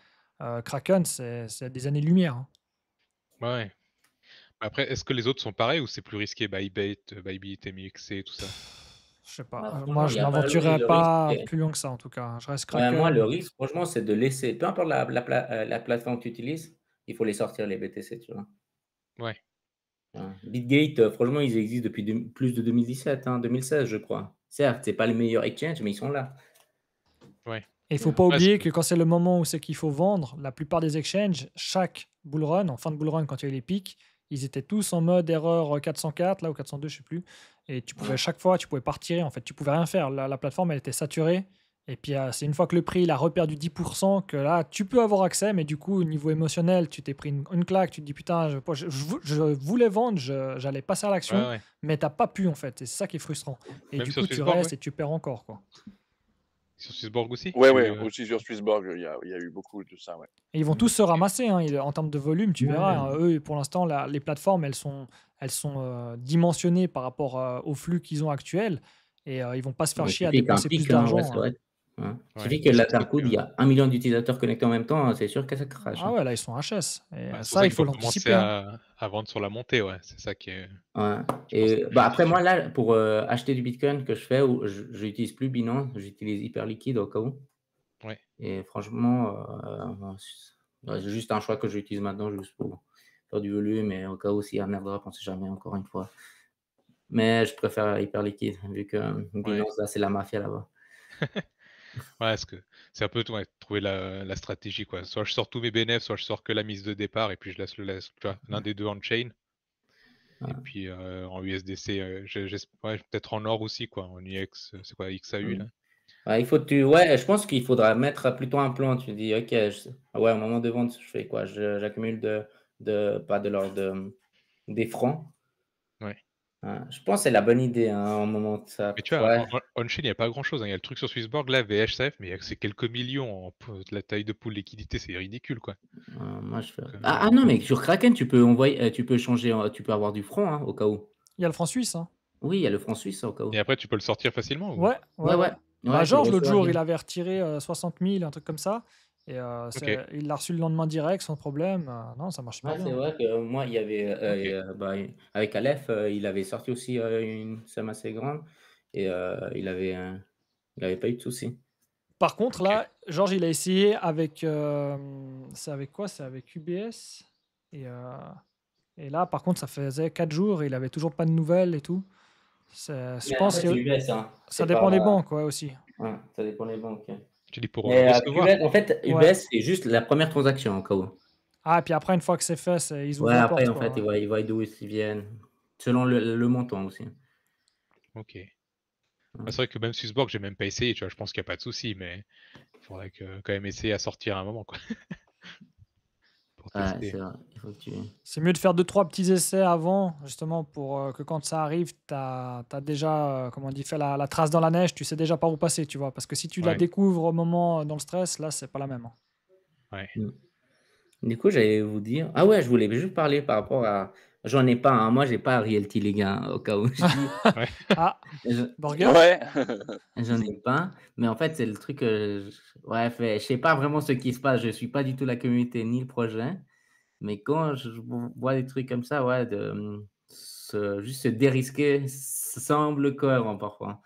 Kraken, c'est des années-lumière, hein. ouais, ouais. Après, est-ce que les autres sont pareils ou c'est plus risqué, Bybit, Bybit, MXC, tout ça? Je sais pas. Ouais, Moi, franchement, il je y a pas m'aventurerais le risque, pas plus loin que ça, en tout cas. Je reste ouais, moi, le Kraken. risque, franchement, c'est de laisser, peu importe la plateforme que tu utilises, il faut les sortir, les BTC, tu vois. Ouais, Ouais. Bitgate, franchement, ils existent depuis plus de 2017, hein, 2016, je crois. Certes, c'est pas les meilleurs exchanges, mais ils sont là. ouais. Et il Tu faut vois. pas Ouais, oublier que quand c'est le moment où c'est qu'il faut vendre, la plupart des exchanges, chaque bull run, en fin de bull run, quand il y a eu les pics, ils étaient tous en mode erreur 404, là, ou 402, je sais plus. Et tu pouvais, Ouais. chaque fois, tu pouvais pas retirer, en fait. Tu pouvais rien faire. La plateforme, elle était saturée. Et puis, c'est une fois que le prix, il a reperdu 10% que là, tu peux avoir accès. Mais du coup, au niveau émotionnel, tu t'es pris une claque. Tu te dis, putain, je voulais vendre, j'allais passer à ouais, l'action, ouais. mais t'as pas pu, en fait. Et c'est ça qui est frustrant. Et Même du sur coup, tu Swissborg, ouais. restes et tu perds encore, quoi. Sur Swissborg aussi? Ouais, ouais, aussi sur Swissborg, il y a eu beaucoup de ça, ouais. Et ils vont tous se ramasser, hein, en termes de volume, tu verras, Ouais. hein. Eux, pour l'instant, les plateformes, elles sont dimensionnées par rapport au flux qu'ils ont actuel. Et ils vont pas se faire Il chier à suffit qu'un dépenser plus pic, hein, ouais, d'argent, c'est hein. vrai. Ouais. Il Ouais. suffit que Et c'est là, pour d'un ça coup, que, il y a 1 million d'utilisateurs connectés en même temps, c'est sûr que ça crache, Ah hein. ouais, là, ils sont HS. Et ouais, c'est pour ça, ça il qu'il faut faut commencer l'anticiper, hein. à vendre sur la montée, ouais. C'est ça qui est, Ouais. je pense, le Et plus bah, après, moi, judicieux. là, pour acheter du Bitcoin que je fais, je n'utilise plus Binance, j'utilise Hyperliquid au cas où. Ouais. Et franchement, c'est juste un choix que j'utilise maintenant, juste pour faire du volume, et au cas où s'il y a un airdrop, on ne sait jamais, encore une fois. Mais je préfère Hyperliquid, vu que Ouais. Binance, là, c'est la mafia là-bas. Ouais, parce que c'est un peu ouais, trouver la stratégie, quoi. Soit je sors tous mes bénéfices, soit je sors que la mise de départ et puis je laisse, tu vois, l'un des deux on-chain. Et Ouais. puis en USDC, ouais, peut-être en or aussi, quoi. En UX, c'est quoi, XAU, Mm. là? Ouais, ouais, je pense qu'il faudra mettre plutôt un plan. Tu dis, OK, ouais, au moment de vente, je fais quoi? J'accumule pas de l'ordre des francs. Ouais. Ouais, je pense que c'est la bonne idée, hein, au moment de ça. Mais tu vois, Ouais, on-chain, il n'y a pas grand-chose, hein. Il y a le truc sur Swissborg, là, VHSF, mais c'est quelques millions. La taille de pool liquidité, c'est ridicule, quoi. moi je fais. Donc, Ah non, mais sur Kraken, tu peux envoyer, tu peux changer, tu peux avoir du franc, hein, au cas où. Il y a le franc suisse, hein. Oui, il y a le franc suisse, au cas et où. après, tu peux le sortir facilement ou? Ouais, ouais, Ouais, ouais. ouais. Bah, Ouais, tu le Georges, l'autre reçois jour, bien. il avait retiré 60 000, un truc comme ça. Et Ok. il l'a reçu le lendemain direct, sans problème. Non, ça marche super Ouais, c'est bien. vrai que moi, il y avait, Ok. bah, avec Aleph, il avait sorti aussi une somme assez grande, et il avait pas eu de soucis. Par contre, Ok. là, Georges, il a essayé avec. C'est avec quoi? C'est avec UBS. Et, euh, et là, par contre, ça faisait 4 jours et il avait toujours pas de nouvelles et tout. Je Mais pense après, c'est que UBS, hein. ça C'est dépend des pas. banques, ouais, aussi. Ouais, ça dépend des banques. Tu dis pour Mais recevoir. UBS, en fait, Ouais. UBS, c'est juste la première transaction, au cas où. Ah, et puis après, une fois que c'est fait, ils ouvrent Ouais, la après, porte, en quoi. fait, Ouais. ils voient d'où ils viennent, selon le montant aussi. Ok. C'est vrai que même Susborg, j'ai même pas essayé, tu vois. Je pense qu'il n'y a pas de souci, mais il faudrait quand même essayer à sortir à un moment, quoi. Pour Ouais, tester. c'est vrai. Il faut que tu. C'est mieux de faire 2-3 petits essais avant, justement, pour que quand ça arrive, tu as déjà, comment on dit, fait la trace dans la neige, tu sais déjà par où passer, tu vois. Parce que si tu la Ouais, découvres au moment dans le stress, là, c'est pas la même, hein. ouais. Mm. Du coup, j'allais vous dire. Ah ouais, je voulais juste parler par rapport à. J'en ai pas, hein. Moi, j'ai pas Realty, les gars, au cas où je dis. Ouais. Ah, Je- Burger? Ouais. J'en ai pas. Mais en fait, c'est le truc. Ouais, je sais pas vraiment ce qui se passe. Je suis pas du tout la communauté ni le projet. Mais quand je vois des trucs comme ça, ouais, juste se dérisquer semble cohérent parfois.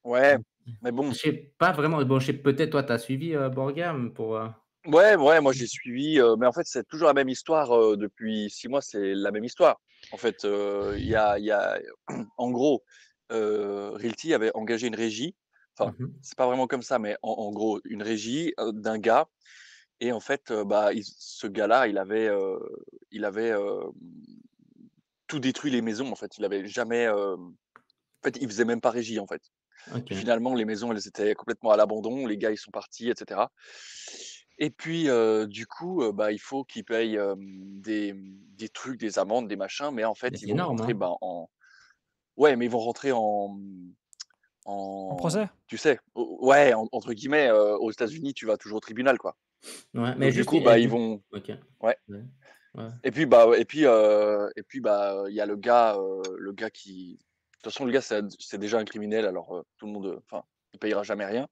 Ouais. Mais bon. Je sais pas vraiment. Bon, je sais peut-être toi, tu as suivi Borgam pour. Ouais, moi j'ai suivi, mais en fait c'est toujours la même histoire depuis 6 mois, c'est la même histoire. En fait, il y a, en gros, Realty avait engagé une régie. Enfin, Mhm. c'est pas vraiment comme ça, mais en gros une régie d'un gars. Et en fait, bah, ce gars-là, il avait tout détruit les maisons. En fait, il avait jamais. En fait, il faisait même pas régie en fait. Ok. Puis finalement, les maisons, elles étaient complètement à l'abandon, les gars, ils sont partis, etc. Et puis, du coup, bah, il faut qu'ils payent des trucs, des amendes, des machins, mais en Mais fait, ils c'est vont énorme, rentrer hein. ben, ouais, mais ils vont rentrer En en procès? tu sais, ouais, entre guillemets, aux États-Unis, tu vas toujours au tribunal, quoi. Ouais, mais Donc, du juste. coup, bah, ils vont. Ok. Ouais. Ouais. Ouais. Et puis, il y a le gars qui. De toute façon, le gars, c'est déjà un criminel, alors tout le monde. Enfin, il payera jamais rien.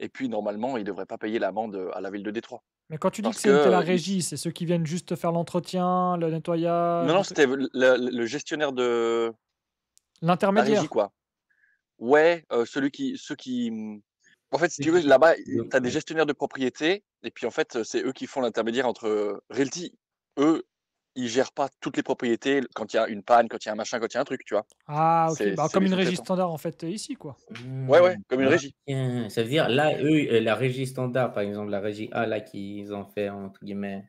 Et puis, normalement, il devrait pas payer l'amende à la ville de Détroit. Mais quand tu dis que Parce que. c'était la régie, c'est ceux qui viennent juste faire l'entretien, le nettoyage, Non, le non, truc. c'était le gestionnaire de la régie, L'intermédiaire. quoi. Ouais, ceux qui. En fait, si tu veux, là-bas, tu as des Ouais. gestionnaires de propriété, et puis en fait, c'est eux qui font l'intermédiaire entre Realty. Eux, ils gèrent pas toutes les propriétés quand il y a une panne, quand il y a un machin, quand il y a un truc, tu vois. Ah, ok. Bah, C'est comme les une régie sous-traitants. standard, en fait, ici, quoi. Ouais, comme une Ah, régie. tiens. Ça veut dire, là, eux, la régie standard, par exemple, la régie A, là, qu'ils ont fait, entre guillemets,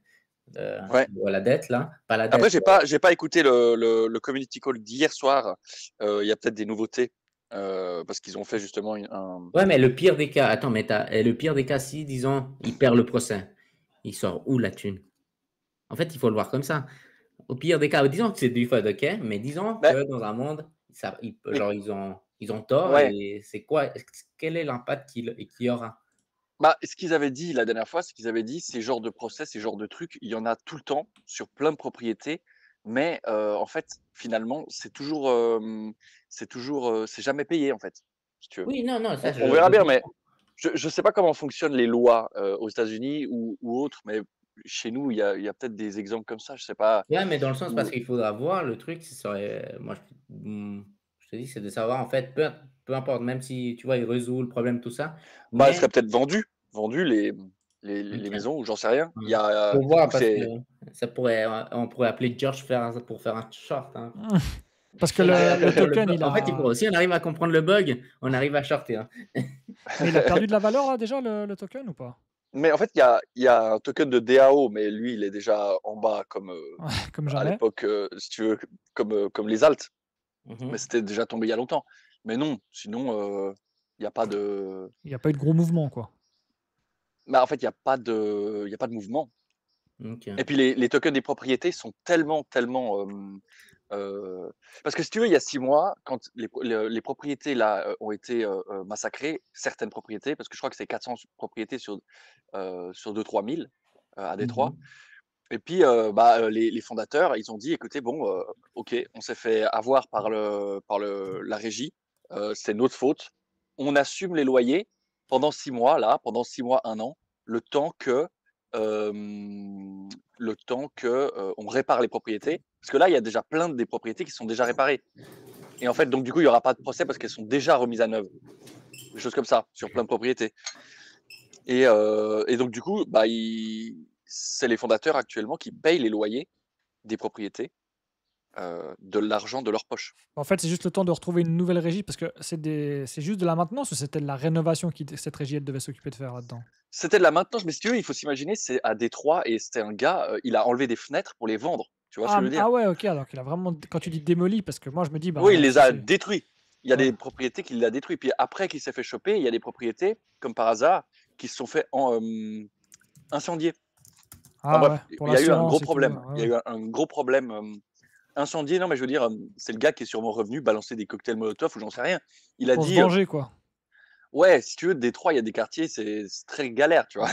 Ouais. la dette, là, pas la Après, dette. j'ai pas écouté le community call d'hier soir. Il y a peut-être des nouveautés parce qu'ils ont fait justement un. Ouais, mais le pire des cas, attends, mais le pire des cas, si, disons, il perd le procès, il sort où la thune? En fait, il faut le voir comme ça. Au pire des cas, disons que c'est du FUD, ok, mais disons Mais, que dans un monde, mais genre, ils ont tort ouais. et c'est quoi, quel est l'impact qu'il y aura? Bah, ce qu'ils avaient dit la dernière fois, c'est qu'ils avaient dit ces genres de procès, ces genres de trucs, il y en a tout le temps sur plein de propriétés, mais en fait, finalement, c'est jamais payé en fait, si tu veux. Oui, non, non, ça, On verra je bien, mais comprends. je sais pas comment fonctionnent les lois aux États-Unis ou autres, mais chez nous, il y a peut-être des exemples comme ça, je sais pas. Ouais, mais dans le sens, parce Où... qu'il faudra voir le truc, ce serait, moi, je te dis, c'est de savoir, en fait, peu importe, même si, tu vois, il résout le problème, tout ça, Bah, elles mais, seraient peut-être vendues les ok. maisons, ou j'en sais rien. Ouais. Il y a, Faut voir, ou parce que c'est. on pourrait appeler George pour faire un short, hein. Parce que Si on arrive à le comprendre le token, bug, il en fait, a. si on arrive à comprendre le bug, on arrive à shorter, hein. Mais il a perdu de la valeur, là, déjà, le token, ou pas? Mais en fait, il y a un token de DAO, mais lui, il est déjà en bas, comme Ouais, comme à jamais. l'époque, si tu veux, comme les alts. Mais Mhm. c'était déjà tombé il y a longtemps. Mais non, sinon, il n'y a pas de. Il n'y a pas eu de gros mouvement, quoi. Bah, en fait, il y a pas de mouvement. Ok. Et puis, les tokens des propriétés sont tellement. Parce que si tu veux, il y a 6 mois, quand les propriétés là ont été massacrées, certaines propriétés, parce que je crois que c'est 400 propriétés sur 2-3 000 à Détroit. Mhm. Et puis, les fondateurs, ils ont dit, écoutez, bon, ok, on s'est fait avoir la régie, c'est notre faute. On assume les loyers pendant 6 mois, là, pendant 6 mois, un an, le temps que, euh, on répare les propriétés. Parce que là, il y a déjà plein des propriétés qui sont déjà réparées. Et en fait, donc du coup, il n'y aura pas de procès parce qu'elles sont déjà remises à neuf. Des choses comme ça, sur plein de propriétés. Et donc, du coup, c'est les fondateurs actuellement qui payent les loyers des propriétés de l'argent de leur poche. En fait, c'est juste le temps de retrouver une nouvelle régie, parce que c'est juste de la maintenance ou c'était de la rénovation cette régie elle devait s'occuper de faire là-dedans? C'était de la maintenance, mais si tu veux, il faut s'imaginer, c'est à Détroit et c'était un gars, il a enlevé des fenêtres pour les vendre. Tu vois ce que Ah, je veux dire? ah ouais, ok, alors qu'il a vraiment. Quand tu dis démoli, parce que moi je me dis, Oui, bah, il les si a c'est. détruits. Il y a Ouais. des propriétés qu'il a détruites. Puis après qu'il s'est fait choper, il y a des propriétés, comme par hasard, qui se sont fait incendier. Enfin Ah bref, ouais, pour il y a eu un gros l'assurance et tout. problème. Ouais, Il y a ouais. eu un gros problème incendié. Non, mais je veux dire, c'est le gars qui est sûrement revenu balancer des cocktails Molotov ou j'en sais rien. Il a Pour se dit, venger, quoi. ouais, si tu veux, Détroit, il y a des quartiers, c'est très galère, tu vois.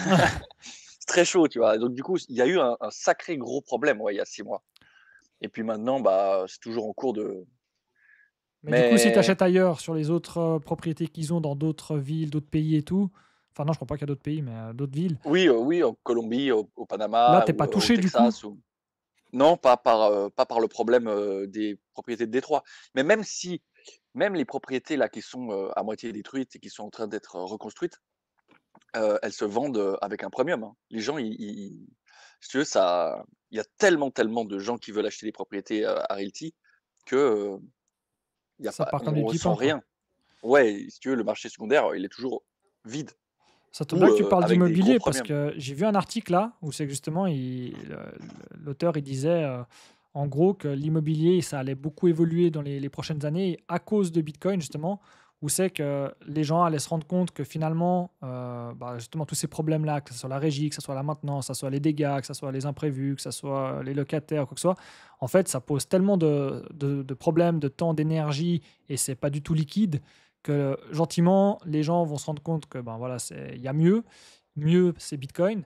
C'est très chaud, tu vois. Donc du coup, il y a eu un sacré gros problème, ouais, il y a 6 mois. Et puis maintenant, bah, c'est toujours en cours de. Mais du coup, si tu Mais achètes ailleurs, sur les autres propriétés qu'ils ont dans d'autres villes, d'autres pays et tout, enfin non, je crois pas qu'il y a d'autres pays, mais d'autres villes, oui, oui, en Colombie, au là, Panama t'es ou pas au touché du coup. Texas. Non, pas par le problème des propriétés de Détroit. Mais même les propriétés là qui sont à moitié détruites et qui sont en train d'être reconstruites, elles se vendent avec un premium, hein. Les gens, si tu veux, il y a tellement de gens qui veulent acheter des propriétés à Realty que il y a Ça pas, part comme du on petit ressent pain, quoi. rien. Ouais, si tu veux, le marché secondaire, il est toujours vide Ça tombe ou bien que tu parles avec des gros d'immobilier parce premiums. que j'ai vu un article là où c'est que justement l'auteur il disait en gros que l'immobilier ça allait beaucoup évoluer dans les prochaines années à cause de Bitcoin justement où c'est que les gens allaient se rendre compte que finalement bah, justement tous ces problèmes là que ce soit la régie, que ce soit la maintenance, que ce soit les dégâts, que ce soit les imprévus, que ce soit les locataires quoi que ce soit en fait ça pose tellement de problèmes de temps, d'énergie et c'est pas du tout liquide que gentiment, les gens vont se rendre compte que ben voilà, il y a mieux, mieux c'est Bitcoin.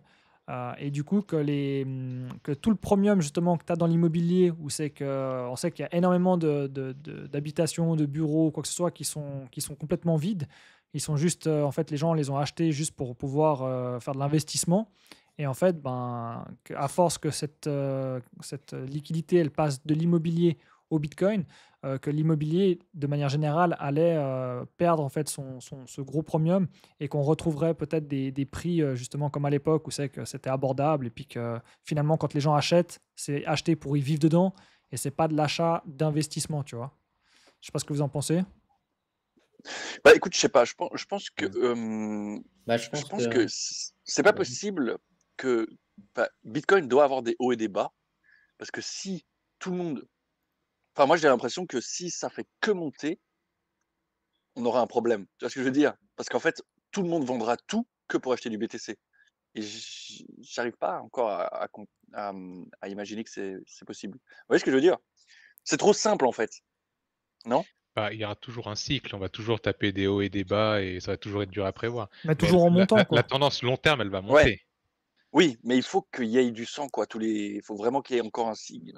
Et du coup, que tout le premium justement que tu as dans l'immobilier, où c'est que, on sait qu'il y a énormément d'habitations, de bureaux, quoi que ce soit, qui sont complètement vides. Ils sont juste, en fait, les gens les ont achetés juste pour pouvoir faire de l'investissement. Et en fait, ben, à force que cette liquidité, elle passe de l'immobilier au Bitcoin, que l'immobilier, de manière générale, allait perdre en fait ce gros premium et qu'on retrouverait peut-être des prix justement comme à l'époque où c'est que c'était abordable et puis que finalement, quand les gens achètent, c'est acheter pour y vivre dedans et c'est pas de l'achat d'investissement, tu vois. Je sais pas ce que vous en pensez. Bah écoute, je sais pas, je pense que Bah, je je pense pense que que. c'est pas Vas-y. possible que enfin, Bitcoin doit avoir des hauts et des bas parce que si tout le monde, enfin moi j'ai l'impression que si ça fait que monter, on aura un problème. Tu vois ce que je veux dire? Parce qu'en fait, tout le monde vendra tout que pour acheter du BTC. Et j'arrive pas encore à imaginer que c'est possible. Vous voyez ce que je veux dire? C'est trop simple en fait, non? Bah, il y aura toujours un cycle, on va toujours taper des hauts et des bas et ça va toujours être dur à prévoir. Mais Mais toujours en montant, la quoi. tendance long terme, elle va Ouais, monter. oui, mais il faut qu'il y ait du sang, quoi. Il faut vraiment qu'il y ait encore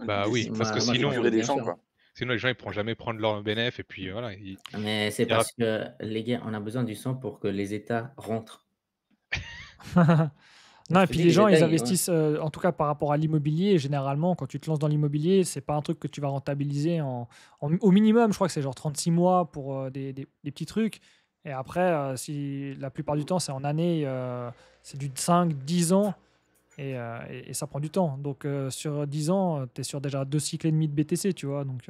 Bah oui, parce que Moi, je pense, sinon, sécurité des bien gens, sûr. quoi. les gens ils pourront jamais prendre leur bénéf et puis voilà, Mais c'est il y aura. parce que, les gars, on a besoin du sang pour que les États rentrent. Non, Je et te puis dis, les les gens, États, ils investissent, en tout cas par rapport à l'immobilier, généralement, quand tu te lances dans l'immobilier, c'est pas un truc que tu vas rentabiliser au minimum, je crois que c'est genre 36 mois pour des petits trucs. Et après, si la plupart du temps, c'est en année, c'est du 5 10 ans, et ça prend du temps. Donc sur 10 ans, tu es sur déjà 2 cycles et demi de BTC, tu vois. Donc,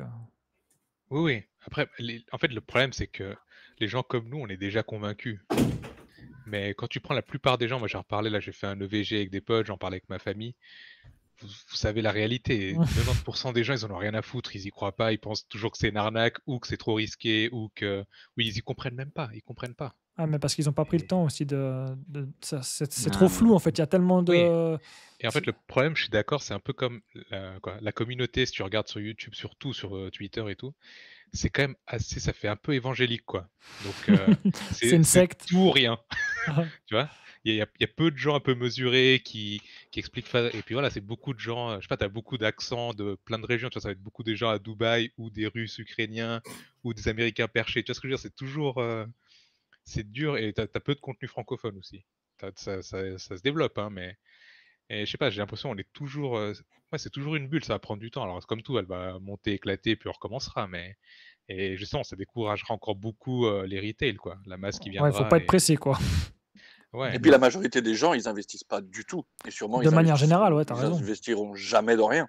Oui, oui. Après, en fait, le problème, c'est que les gens comme nous, on est déjà convaincus. Mais quand tu prends la plupart des gens, moi j'ai reparlé, là j'ai fait un EVG avec des potes, j'en parlais avec ma famille, vous savez la réalité, 90% des gens ils en ont rien à foutre, ils y croient pas, ils pensent toujours que c'est une arnaque ou que c'est trop risqué ou que... Oui, ils y comprennent même pas, ils comprennent pas. ah, mais parce qu'ils n'ont pas pris le Et- temps aussi c'est trop Non, flou, mais en fait. Il y a tellement Oui, de. et en fait le problème, je suis d'accord, c'est un peu comme la communauté, si tu regardes sur YouTube, surtout sur Twitter et tout, c'est quand même assez, ça fait un peu évangélique quoi. Donc C'est une c'est secte. tout ou rien. Tu vois? Il y a peu de gens un peu mesurés qui expliquent et puis voilà, c'est beaucoup de gens, je sais pas, tu as beaucoup d'accents de plein de régions, tu vois? Ça va être beaucoup des gens à Dubaï ou des Russes ukrainiens ou des Américains perchés. Tu vois ce que je veux dire? C'est toujours, c'est dur et tu as peu de contenu francophone aussi. Ça se développe, hein, mais et je sais pas, j'ai l'impression on est toujours, ouais, c'est toujours une bulle, ça va prendre du temps. Alors comme tout, elle va monter, éclater, puis on recommencera, mais et justement, ça découragera encore beaucoup, les retail quoi, la masse qui Ouais, faut pas viendra être et pressé, quoi. Et ouais. puis la majorité des gens, ils investissent pas du tout. Et sûrement, De manière générale, ouais, t'as ils raison. investiront jamais dans rien.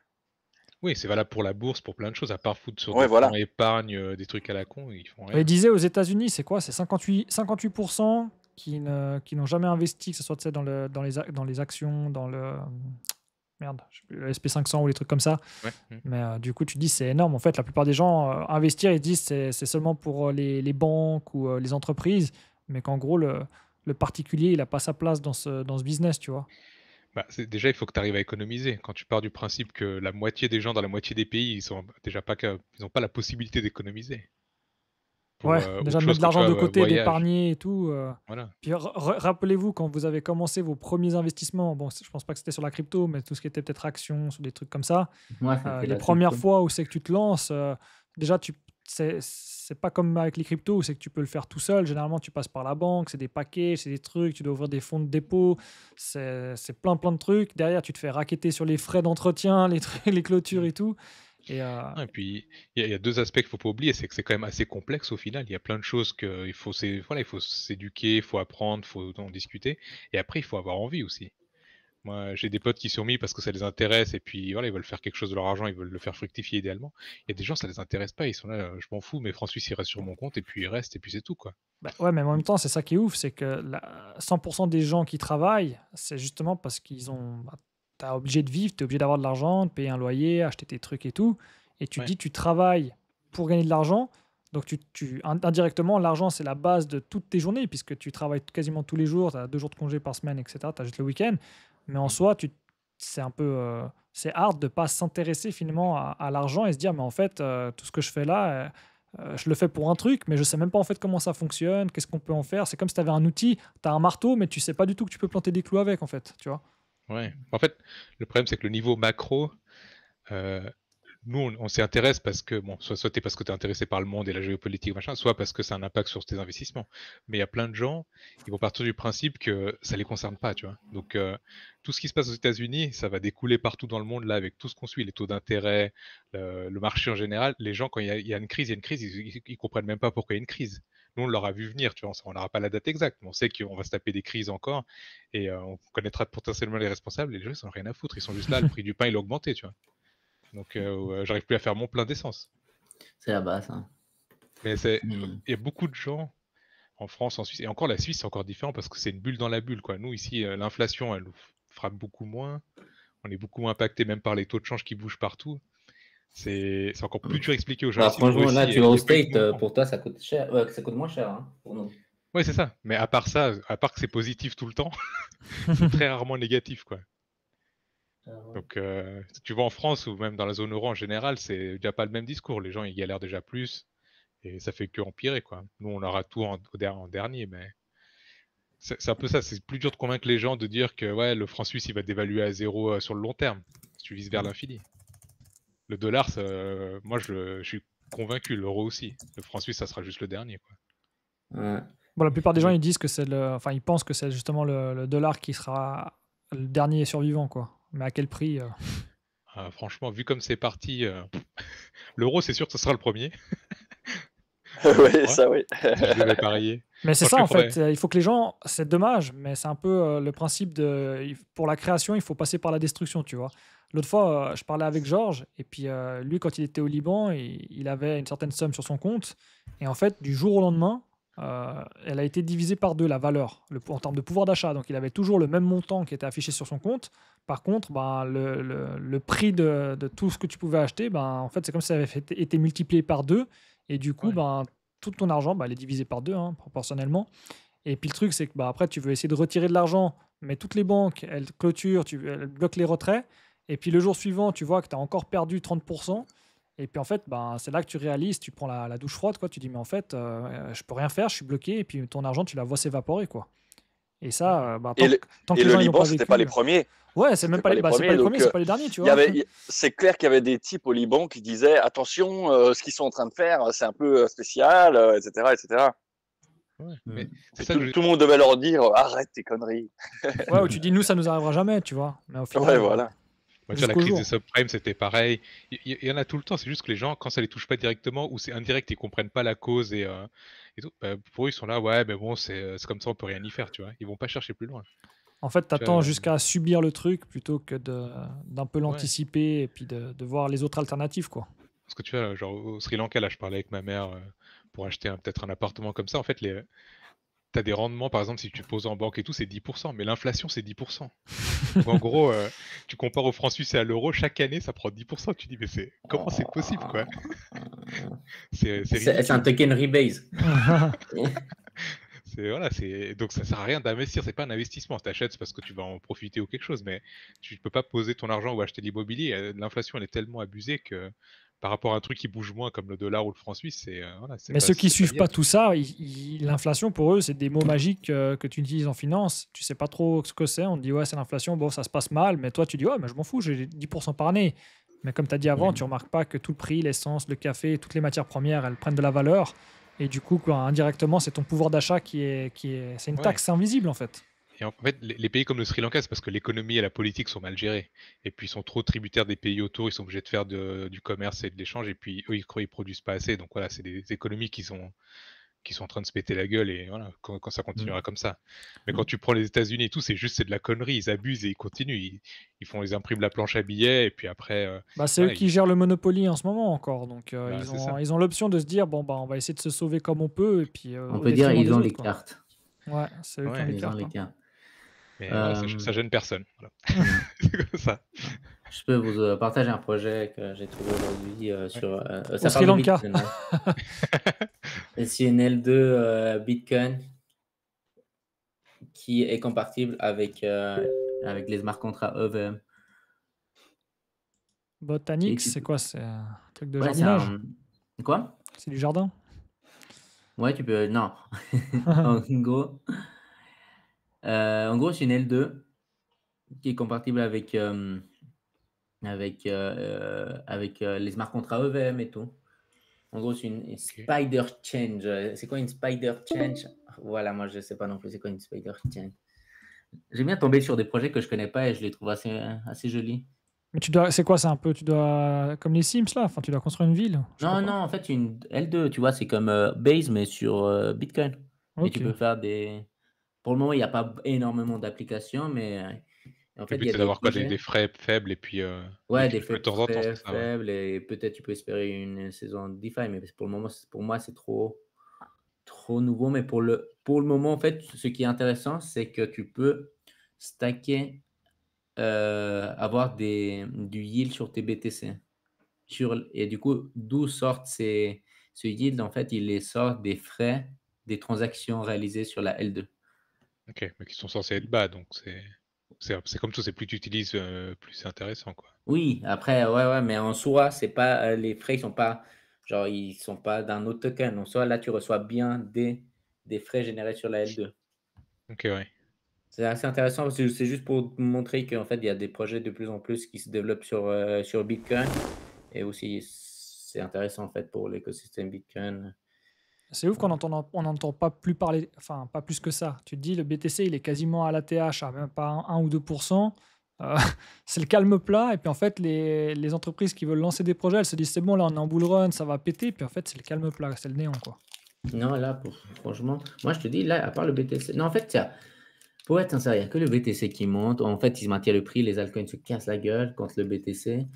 Oui, c'est valable pour la bourse, pour plein de choses, à part foutre sur Ouais, des plans voilà. épargne, des trucs à la con, ils font Il rien. disait aux États-Unis, c'est quoi? C'est 58% qui n'ont jamais investi, que ce soit tu sais, dans les actions, dans le. merde, je sais plus, le SP500 ou les trucs comme ça. Ouais. Mais du coup, tu te dis, c'est énorme. En fait, la plupart des gens investir, ils disent c'est seulement pour les banques ou les entreprises, mais qu'en gros, le particulier, il n'a pas sa place dans ce business, tu vois. Bah, déjà, il faut que tu arrives à économiser. Quand tu pars du principe que la moitié des gens dans la moitié des pays, ils sont déjà pas ils n'ont pas la possibilité d'économiser pour Ouais, déjà autre de chose mettre de que tu l'argent de vois, côté, voyage. d'épargner et tout. Voilà. Puis rappelez-vous, quand vous avez commencé vos premiers investissements, bon, je pense pas que c'était sur la crypto, mais tout ce qui était peut-être actions, sur des trucs comme ça, Moi, c'était les la premières crypto. fois où c'est que tu te lances, déjà, c'est pas comme avec les cryptos où c'est que tu peux le faire tout seul. Généralement, tu passes par la banque, c'est des paquets, c'est des trucs, tu dois ouvrir des fonds de dépôt, c'est plein de trucs. Derrière, tu te fais racketter sur les frais d'entretien, les trucs, les clôtures Mm. et tout. Et Non, et puis, il y a deux aspects qu'il faut pas oublier, c'est que c'est quand même assez complexe au final. Il y a plein de choses qu'il faut, voilà, il faut s'éduquer, il faut apprendre, il faut en discuter. Et après, il faut avoir envie aussi. Moi, j'ai des potes qui sont mis parce que ça les intéresse et puis voilà, ils veulent faire quelque chose de leur argent, ils veulent le faire fructifier idéalement. Il y a des gens, ça les intéresse pas, ils sont là, je m'en fous, mais francs suisses, il reste sur mon compte et puis il reste et puis c'est tout, quoi. bah ouais, mais en même temps, c'est ça qui est ouf, c'est que 100% des gens qui travaillent, c'est justement parce qu'ils ont. Bah, t'es obligé de vivre, t'es obligé d'avoir de l'argent, de payer un loyer, acheter tes trucs et tout. Et tu te Ouais. dis, tu travailles pour gagner de l'argent. Donc, indirectement, l'argent, c'est la base de toutes tes journées, puisque tu travailles quasiment tous les jours, tu as 2 jours de congé par semaine, etc. Tu as juste le week-end. Mais en Mm. soi, c'est un peu. C'est hard de pas s'intéresser finalement à l'argent et se dire, mais en fait, tout ce que je fais là. Je le fais pour un truc, mais je sais même pas en fait comment ça fonctionne, qu'est-ce qu'on peut en faire. C'est comme si tu avais un outil, tu as un marteau, mais tu sais pas du tout que tu peux planter des clous avec, en fait, tu vois. Ouais. En fait, le problème, c'est que le niveau macro, euh, nous, on s'y intéresse parce que, bon, soit t'es parce que tu es intéressé par le monde et la géopolitique, machin, soit parce que ça a un impact sur tes investissements. Mais il y a plein de gens, ils vont partir du principe que ça les concerne pas, tu vois. Donc, tout ce qui se passe aux États-Unis, ça va découler partout dans le monde, là, avec tout ce qu'on suit, les taux d'intérêt, le marché en général. Les gens, quand il y a une crise, ils comprennent même pas pourquoi il y a une crise. Nous, on l'aura vu venir, tu vois, on n'aura pas la date exacte, mais on sait qu'on va se taper des crises encore, et on connaîtra potentiellement les responsables, et les gens, ils n'ont rien à foutre, ils sont juste là, le prix du pain, il a augmenté, tu vois. Donc, j'arrive plus à faire mon plein d'essence. C'est la base. Hein. Mais Mm. il y a beaucoup de gens en France, en Suisse, et encore la Suisse, c'est encore différent parce que c'est une bulle dans la bulle, quoi. Nous, ici, l'inflation, elle nous frappe beaucoup moins. On est beaucoup moins impacté même par les taux de change qui bougent partout. C'est encore plus dur à expliquer aux gens Bah, ici. Pour eux franchement, là, aussi, tu il vas au n'y a pas eu de State, mouvement. pour toi, ça coûte cher. Ouais, ça coûte moins cher hein, pour nous. Oui, c'est ça. Mais à part ça, à part que c'est positif tout le temps, c'est très rarement négatif, quoi. Donc, tu vois, en France ou même dans la zone euro en général, c'est déjà pas le même discours. Les gens, ils galèrent déjà plus et ça fait que empirer, quoi. Nous, on aura tout en dernier, mais c'est un peu ça. C'est plus dur de convaincre les gens de dire que ouais, le franc suisse, il va dévaluer à zéro sur le long terme, si tu vises vers l'infini. Le dollar, moi, je suis convaincu. L'euro aussi. Le franc suisse, ça sera juste le dernier, quoi. Ouais. Bon, la plupart des gens, Ouais. ils disent que enfin, ils pensent que c'est justement le dollar qui sera le dernier survivant, quoi. Mais à quel prix Franchement, vu comme c'est parti, l'euro, c'est sûr que ce sera le premier. Ouais, ça, oui. Si je devais parier. Mais c'est ça, Franchement, en il faudrait. fait. Il faut que les gens. C'est dommage, mais c'est un peu le principe de. Pour la création, il faut passer par la destruction, tu vois. L'autre fois, je parlais avec Georges, et puis lui, quand il était au Liban, il avait une certaine somme sur son compte. Et en fait, du jour au lendemain, elle a été divisée par deux, la valeur, en termes de pouvoir d'achat. Donc, il avait toujours le même montant qui était affiché sur son compte. Par contre, ben, le prix de tout ce que tu pouvais acheter, ben, en fait, c'est comme si ça avait été multiplié par deux. Et du coup, Ouais. ben, tout ton argent, bah, elle est divisée par deux, hein, proportionnellement. Et puis le truc, c'est que bah, après, tu veux essayer de retirer de l'argent, mais toutes les banques, elles clôturent, elles bloquent les retraits. Et puis le jour suivant, tu vois que tu as encore perdu 30%. Et puis en fait, bah, c'est là que tu réalises, tu prends la douche froide, quoi. Tu dis, mais en fait, je peux rien faire, je suis bloqué. Et puis ton argent, tu la vois s'évaporer, quoi. Et ça, bah, Et tant que et les le gens ils l'ont Liban, pas c'était pas les vécu. premiers. Ouais, c'est même C'était pas pas les, les bah, c'est pas premiers. les premiers, Donc, c'est pas les derniers, tu il y vois. avait, c'est clair qu'il y avait des types au Liban qui disaient attention, ce qu'ils sont en train de faire, c'est un peu spécial, etc., etc. Ouais. Mm. Mais c'est Et ça que tout le monde devait leur dire arrête tes conneries. Ouais, où tu dis, nous, ça nous arrivera jamais, tu vois. Mais au Ouais, final, voilà. Moi, tu vois, la jusqu'au crise des jour. subprimes, c'était pareil. Il y en a tout le temps. C'est juste que les gens, quand ça les touche pas directement ou c'est indirect, ils comprennent pas la cause et tout. Bah, pour eux, ils sont là, ouais, mais bon, c'est comme ça, on peut rien y faire, tu vois. Ils vont pas chercher plus loin. En fait, tu Tu vois, attends jusqu'à subir le truc plutôt que d'un peu ouais. l'anticiper et puis de voir les autres alternatives, quoi. Parce que tu vois, genre au Sri Lanka, là, je parlais avec ma mère pour acheter peut-être un appartement comme ça. En fait, as des rendements, par exemple, si tu poses en banque et tout, c'est 10%, mais l'inflation, c'est 10%. Donc en gros, tu compares au franc suisse et à l'euro, chaque année, ça prend 10%. Tu dis, mais comment c'est possible, quoi? C'est C'est un ridicule. token rebase. Voilà, donc ça sert à rien d'investir, c'est pas un investissement. Tu achètes, c'est parce que tu vas en profiter ou quelque chose, mais tu peux pas poser ton argent ou acheter de l'immobilier. L'inflation, elle est tellement abusée que par rapport à un truc qui bouge moins comme le dollar ou le franc suisse, voilà, Mais ceux qui c'est pas suivent pas viable. tout ça, l'inflation pour eux, c'est des mots magiques que tu utilises en finance. Tu sais pas trop ce que c'est. On te dit, ouais, c'est l'inflation, bon, ça se passe mal. Mais toi, tu dis, ouais, mais je m'en fous, j'ai 10% par année. Mais comme tu as dit avant, tu remarques pas que tout le prix, l'essence, le café, toutes les matières premières, elles prennent de la valeur. Et du coup, quoi, indirectement, c'est ton pouvoir d'achat c'est une Ouais. taxe invisible en fait. Et en fait, les pays comme le Sri Lanka, c'est parce que l'économie et la politique sont mal gérées. Et puis, ils sont trop tributaires des pays autour, ils sont obligés de faire du commerce et de l'échange. Et puis, eux, ils produisent pas assez. Donc voilà, c'est des économies qui sont en train de se péter la gueule. Et voilà, quand ça continuera comme ça. Mais quand tu prends les États-Unis et tout, c'est de la connerie. Ils abusent et ils continuent. Ils impriment la planche à billets. Et puis après, Bah, c'est eux voilà, qui gèrent le Monopoly en ce moment encore. Donc, c'est ça. ils ont l'option de se dire, bon, bah, on va essayer de se sauver comme on peut. Et puis, On au peut dire détriment ils des ont autres, les quoi. cartes. Ouais, c'est eux qui ont Ouais. les Ils ont cartes. les Hein. cartes. Mais voilà, ça gêne personne. Voilà. C'est comme ça. Je peux vous partager un projet que j'ai trouvé aujourd'hui sur. Ça Au Sri parle de Lanka. Bitcoin. C'est une L2 Bitcoin qui est compatible avec les smart contracts EVM. Botanics, c'est quoi? C'est un truc de Ouais, c'est jardinage? Quoi? C'est du jardin? Ouais, tu peux. Non. En gros, c'est une L2 qui est compatible avec les smart contracts EVM et tout. En gros, c'est une spider change. C'est quoi une spider change? Voilà, moi je sais pas non plus c'est quoi une spider change. J'aime bien tomber sur des projets que je connais pas et je les trouve assez jolis. Mais c'est quoi? C'est un peu, comme les Sims là? Enfin, tu dois construire une ville? Je sais Non, pas. non, en fait, une L2, tu vois, c'est comme Base, mais sur Bitcoin. Et tu Ok. peux faire des. Pour le moment, il n'y a pas énormément d'applications, mais en fait, Le il but, y a c'est des d'avoir quoi? Des projets. frais faibles et puis Ouais, des des clics de faibles temps en temps, très c'est ça, ouais. faibles et peut-être tu peux espérer une saison DeFi, mais pour le moment, pour moi, c'est trop nouveau. Mais pour le moment, en fait, ce qui est intéressant, c'est que tu peux stacker, avoir du yield sur tes BTC. Et du coup, d'où sortent ce yield? En fait, il les sort des frais des transactions réalisées sur la L2. Ok, mais qui sont censés être bas, donc c'est comme tout, c'est plus tu utilises, plus c'est intéressant, quoi. Oui, après, ouais, mais en soi, c'est pas les frais, ils sont pas d'un autre token. En soi, là, tu reçois bien des frais générés sur la L2. Ok, ouais. C'est assez intéressant parce que c'est juste pour montrer qu'en fait, il y a des projets de plus en plus qui se développent sur Bitcoin. Et aussi, c'est intéressant en fait pour l'écosystème Bitcoin. C'est ouf qu'on n'entend pas plus parler, enfin, pas plus que ça. Tu te dis, le BTC, il est quasiment à l'ATH, à même pas 1 ou 2%. Euh, c'est le calme plat. Et puis en fait, les entreprises qui veulent lancer des projets, elles se disent, c'est bon, là, on est en bull run, ça va péter. Puis en fait, c'est le calme plat, c'est le néant, quoi. Non, là, franchement, moi je te dis, là, à part le BTC. Non, en fait, pour être sincère, il n'y a que le BTC qui monte. En fait, ils maintiennent le prix, les altcoins se cassent la gueule contre le BTC.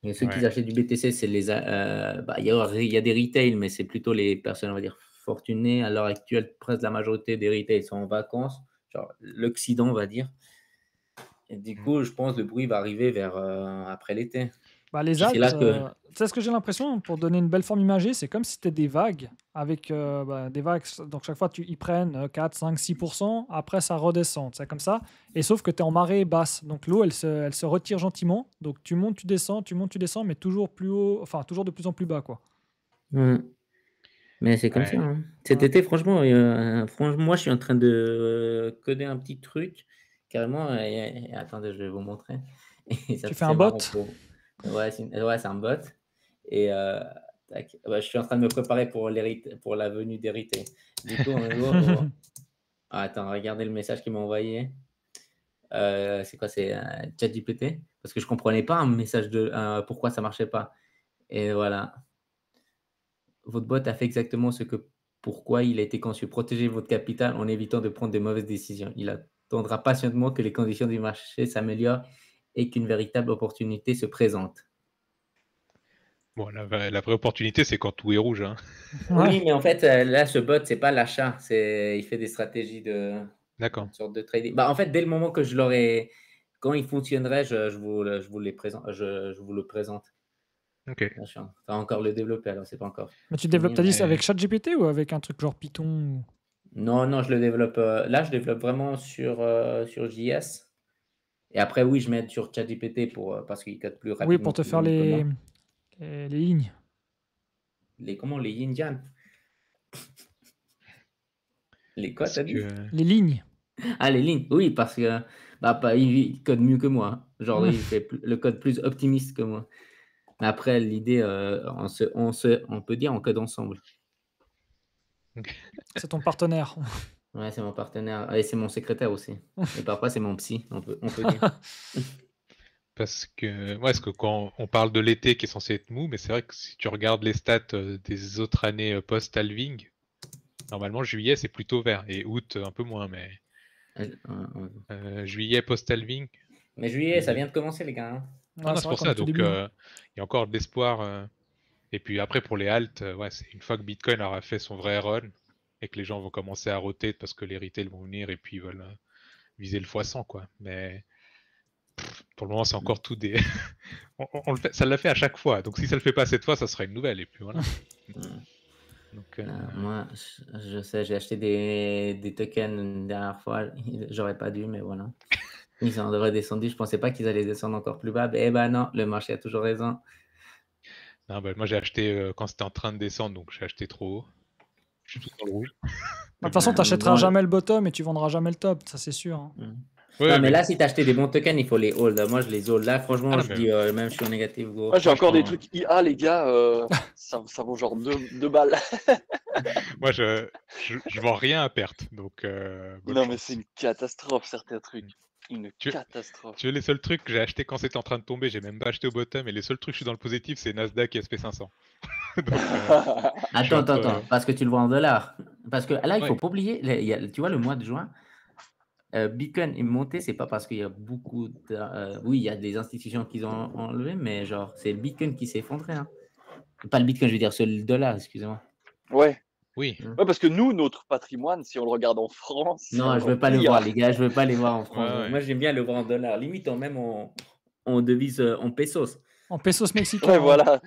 Et ceux qui Ouais. achètent du BTC, c'est il y a des retails, mais c'est plutôt les personnes, on va dire, fortunées. À l'heure actuelle, presque la majorité des retails sont en vacances, genre l'Occident, on va dire. Et du coup, je pense que le bruit va arriver vers après l'été. Bah, les Puis c'est altes, là que. tu sais ce que j'ai l'impression, pour donner une belle forme imagée, c'est comme si c'était des vagues, avec des vagues, donc chaque fois ils prennent 4, 5, 6%, après ça redescend, c'est comme ça, et sauf que tu es en marée basse, donc l'eau elle se retire gentiment, donc tu montes, tu descends, mais toujours plus haut, enfin toujours de plus en plus bas, quoi. Hmm. Mais c'est comme ça, Ouais. hein. Cet Ouais. été, franchement, moi, je suis en train de coder un petit truc, carrément. Et attendez, je vais vous montrer. Et Tu fais un c'est bot? marrant Ouais, c'est un bot. Et tac. Ouais, je suis en train de me préparer pour la venue d'hérité. Du coup, en gros, ah, attends, regardez le message qu'il m'a envoyé. C'est quoi? C'est ChatGPT? Parce que je comprenais pas un message de pourquoi ça marchait pas. Et voilà. Votre bot a fait exactement pourquoi il a été conçu. Protéger votre capital en évitant de prendre de mauvaises décisions. Il attendra patiemment que les conditions du marché s'améliorent et qu'une véritable opportunité se présente. Bon, la vraie opportunité, c'est quand tout est rouge. Hein. Ouais. Oui, mais en fait, là, ce bot, c'est pas l'achat. Il fait des stratégies de D'accord. une sorte de trading. Bah, en fait, dès le moment que je l'aurai, quand il fonctionnerait, je vous les présente, je vous le présente. Ok. Là, je suis en train encore le développer, alors c'est pas encore. Mais tu développes, t'as fini, dit, mais- avec ChatGPT ou avec un truc genre Python ou- Non, je le développe. Là, je développe vraiment sur JS. Et après, oui, je m'aide sur ChatGPT parce qu'il code plus Oui, rapidement pour te que faire que moi. les lignes. Comment les yin yang? Les quoi, Parce t'as dit? que... Les lignes. Ah, les lignes. Oui, parce que il code mieux que moi. Hein. Genre, il fait le code plus optimiste que moi. Mais après, l'idée, on peut dire on code ensemble. C'est ton partenaire. Ouais, c'est mon partenaire. Et c'est mon secrétaire aussi. Et parfois, c'est mon psy, on peut dire. Parce que quand on parle de l'été qui est censé être mou, mais c'est vrai que si tu regardes les stats des autres années post-halving, normalement juillet c'est plutôt vert et août un peu moins, mais juillet post-halving. Mais juillet, ça vient de commencer, les gars. Hein. Non, Ouais, c'est vrai pour qu'on est ça. au tout Donc début, hein. il y a encore de l'espoir. Et puis après pour les halts, ouais, c'est une fois que Bitcoin aura fait son vrai run et que les gens vont commencer à roter parce que les retails vont venir et puis ils veulent viser le x100 quoi. Mais pour le moment c'est encore tout des. On le fait, ça l'a fait à chaque fois. Donc si ça le fait pas cette fois, ça sera une nouvelle et puis voilà. Donc, Moi, je sais, j'ai acheté des tokens une dernière fois. J'aurais pas dû, mais voilà. Ils en devraient descendu. Je pensais pas qu'ils allaient descendre encore plus bas. Eh ben non, le marché a toujours raison. non, bah, moi j'ai acheté quand c'était en train de descendre, donc j'ai acheté trop haut. Je suis tout dans le rouge. De toute façon, tu n'achèteras bon, jamais le bottom et tu vendras jamais le top, ça c'est sûr. Hein. Ouais, non, mais là, si tu as acheté des bons tokens, il faut les hold. Moi, je les hold. Là, franchement, Ah, non, je mais- dis, même je suis en négatif, gros. Moi, j'ai encore des franchement. trucs IA, les gars. Ça vaut genre 2 balles. moi je vends rien à perte. Donc, bonne Non, mais chance. c'est une catastrophe, certains trucs. Une Tu- catastrophe. Tu veux les seuls trucs que j'ai acheté quand c'était en train de tomber, j'ai même pas acheté au bottom, et les seuls trucs que je suis dans le positif, c'est Nasdaq et SP500. Donc, Attends, parce que tu le vois en dollars. Parce que là, il faut Ouais. pas oublier, tu vois, le mois de juin, Bitcoin est monté, c'est pas parce qu'il y a beaucoup de. Oui, il y a des institutions qui ont enlevé, mais genre, c'est le Bitcoin qui s'est effondré. Hein. Pas le Bitcoin, je veux dire, c'est le dollar, excusez-moi. Ouais. Oui. Ouais, parce que nous, notre patrimoine, si on le regarde en France, c'est Non, je encore veux pas le pire. voir, les gars, je veux pas les voir en France. Ouais, ouais. Moi, j'aime bien le voir en dollars. Limite, même en devise, en pesos. En pesos mexicains. Ouais, voilà.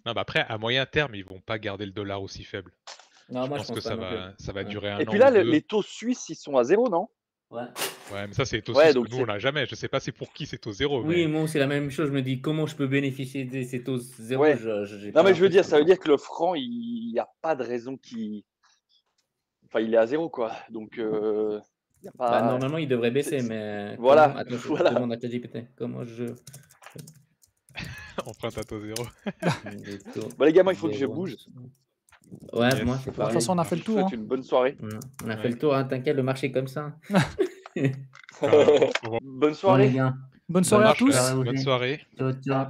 Non, bah après, à moyen terme, ils vont pas garder le dollar aussi faible. Non, Je moi, pense je que pense pas non plus. ça va Ouais. durer un Et an puis là, ou deux. les taux suisses, ils sont à 0, non? Ouais. Ouais, mais ça, c'est taux Ouais, suisse donc que nous, on n'a jamais. Je sais pas c'est pour qui c'est taux zéro. Oui, Mais... moi, c'est la même chose. Je me dis, comment je peux bénéficier de ces taux zéro Ouais. j'ai Non, pas mais je veux dire, l'impression. ça veut dire que le franc, il n'y a pas de raison qu'il. Enfin, il est à 0, quoi. Donc, il n'y a Bah, pas. normalement, il devrait baisser, c'est- mais Voilà, comment? Attends, je voilà. demande à ChatGPT. Comment Empreinte à taux zéro. les taux Bon, les gamins, il faut que je zéro bouge. Ouais, Yes. moi, c'est De toute pareil. façon, on a fait Je le vous tour. souhaite Hein. une bonne soirée. On a fait Ouais. le tour, hein, t'inquiète, le marché est comme ça. Enfin, Bonne Bon, soirée. les gars, Bonne ça soirée à marche, tous. soirée bonne aussi. soirée. Ciao, ciao.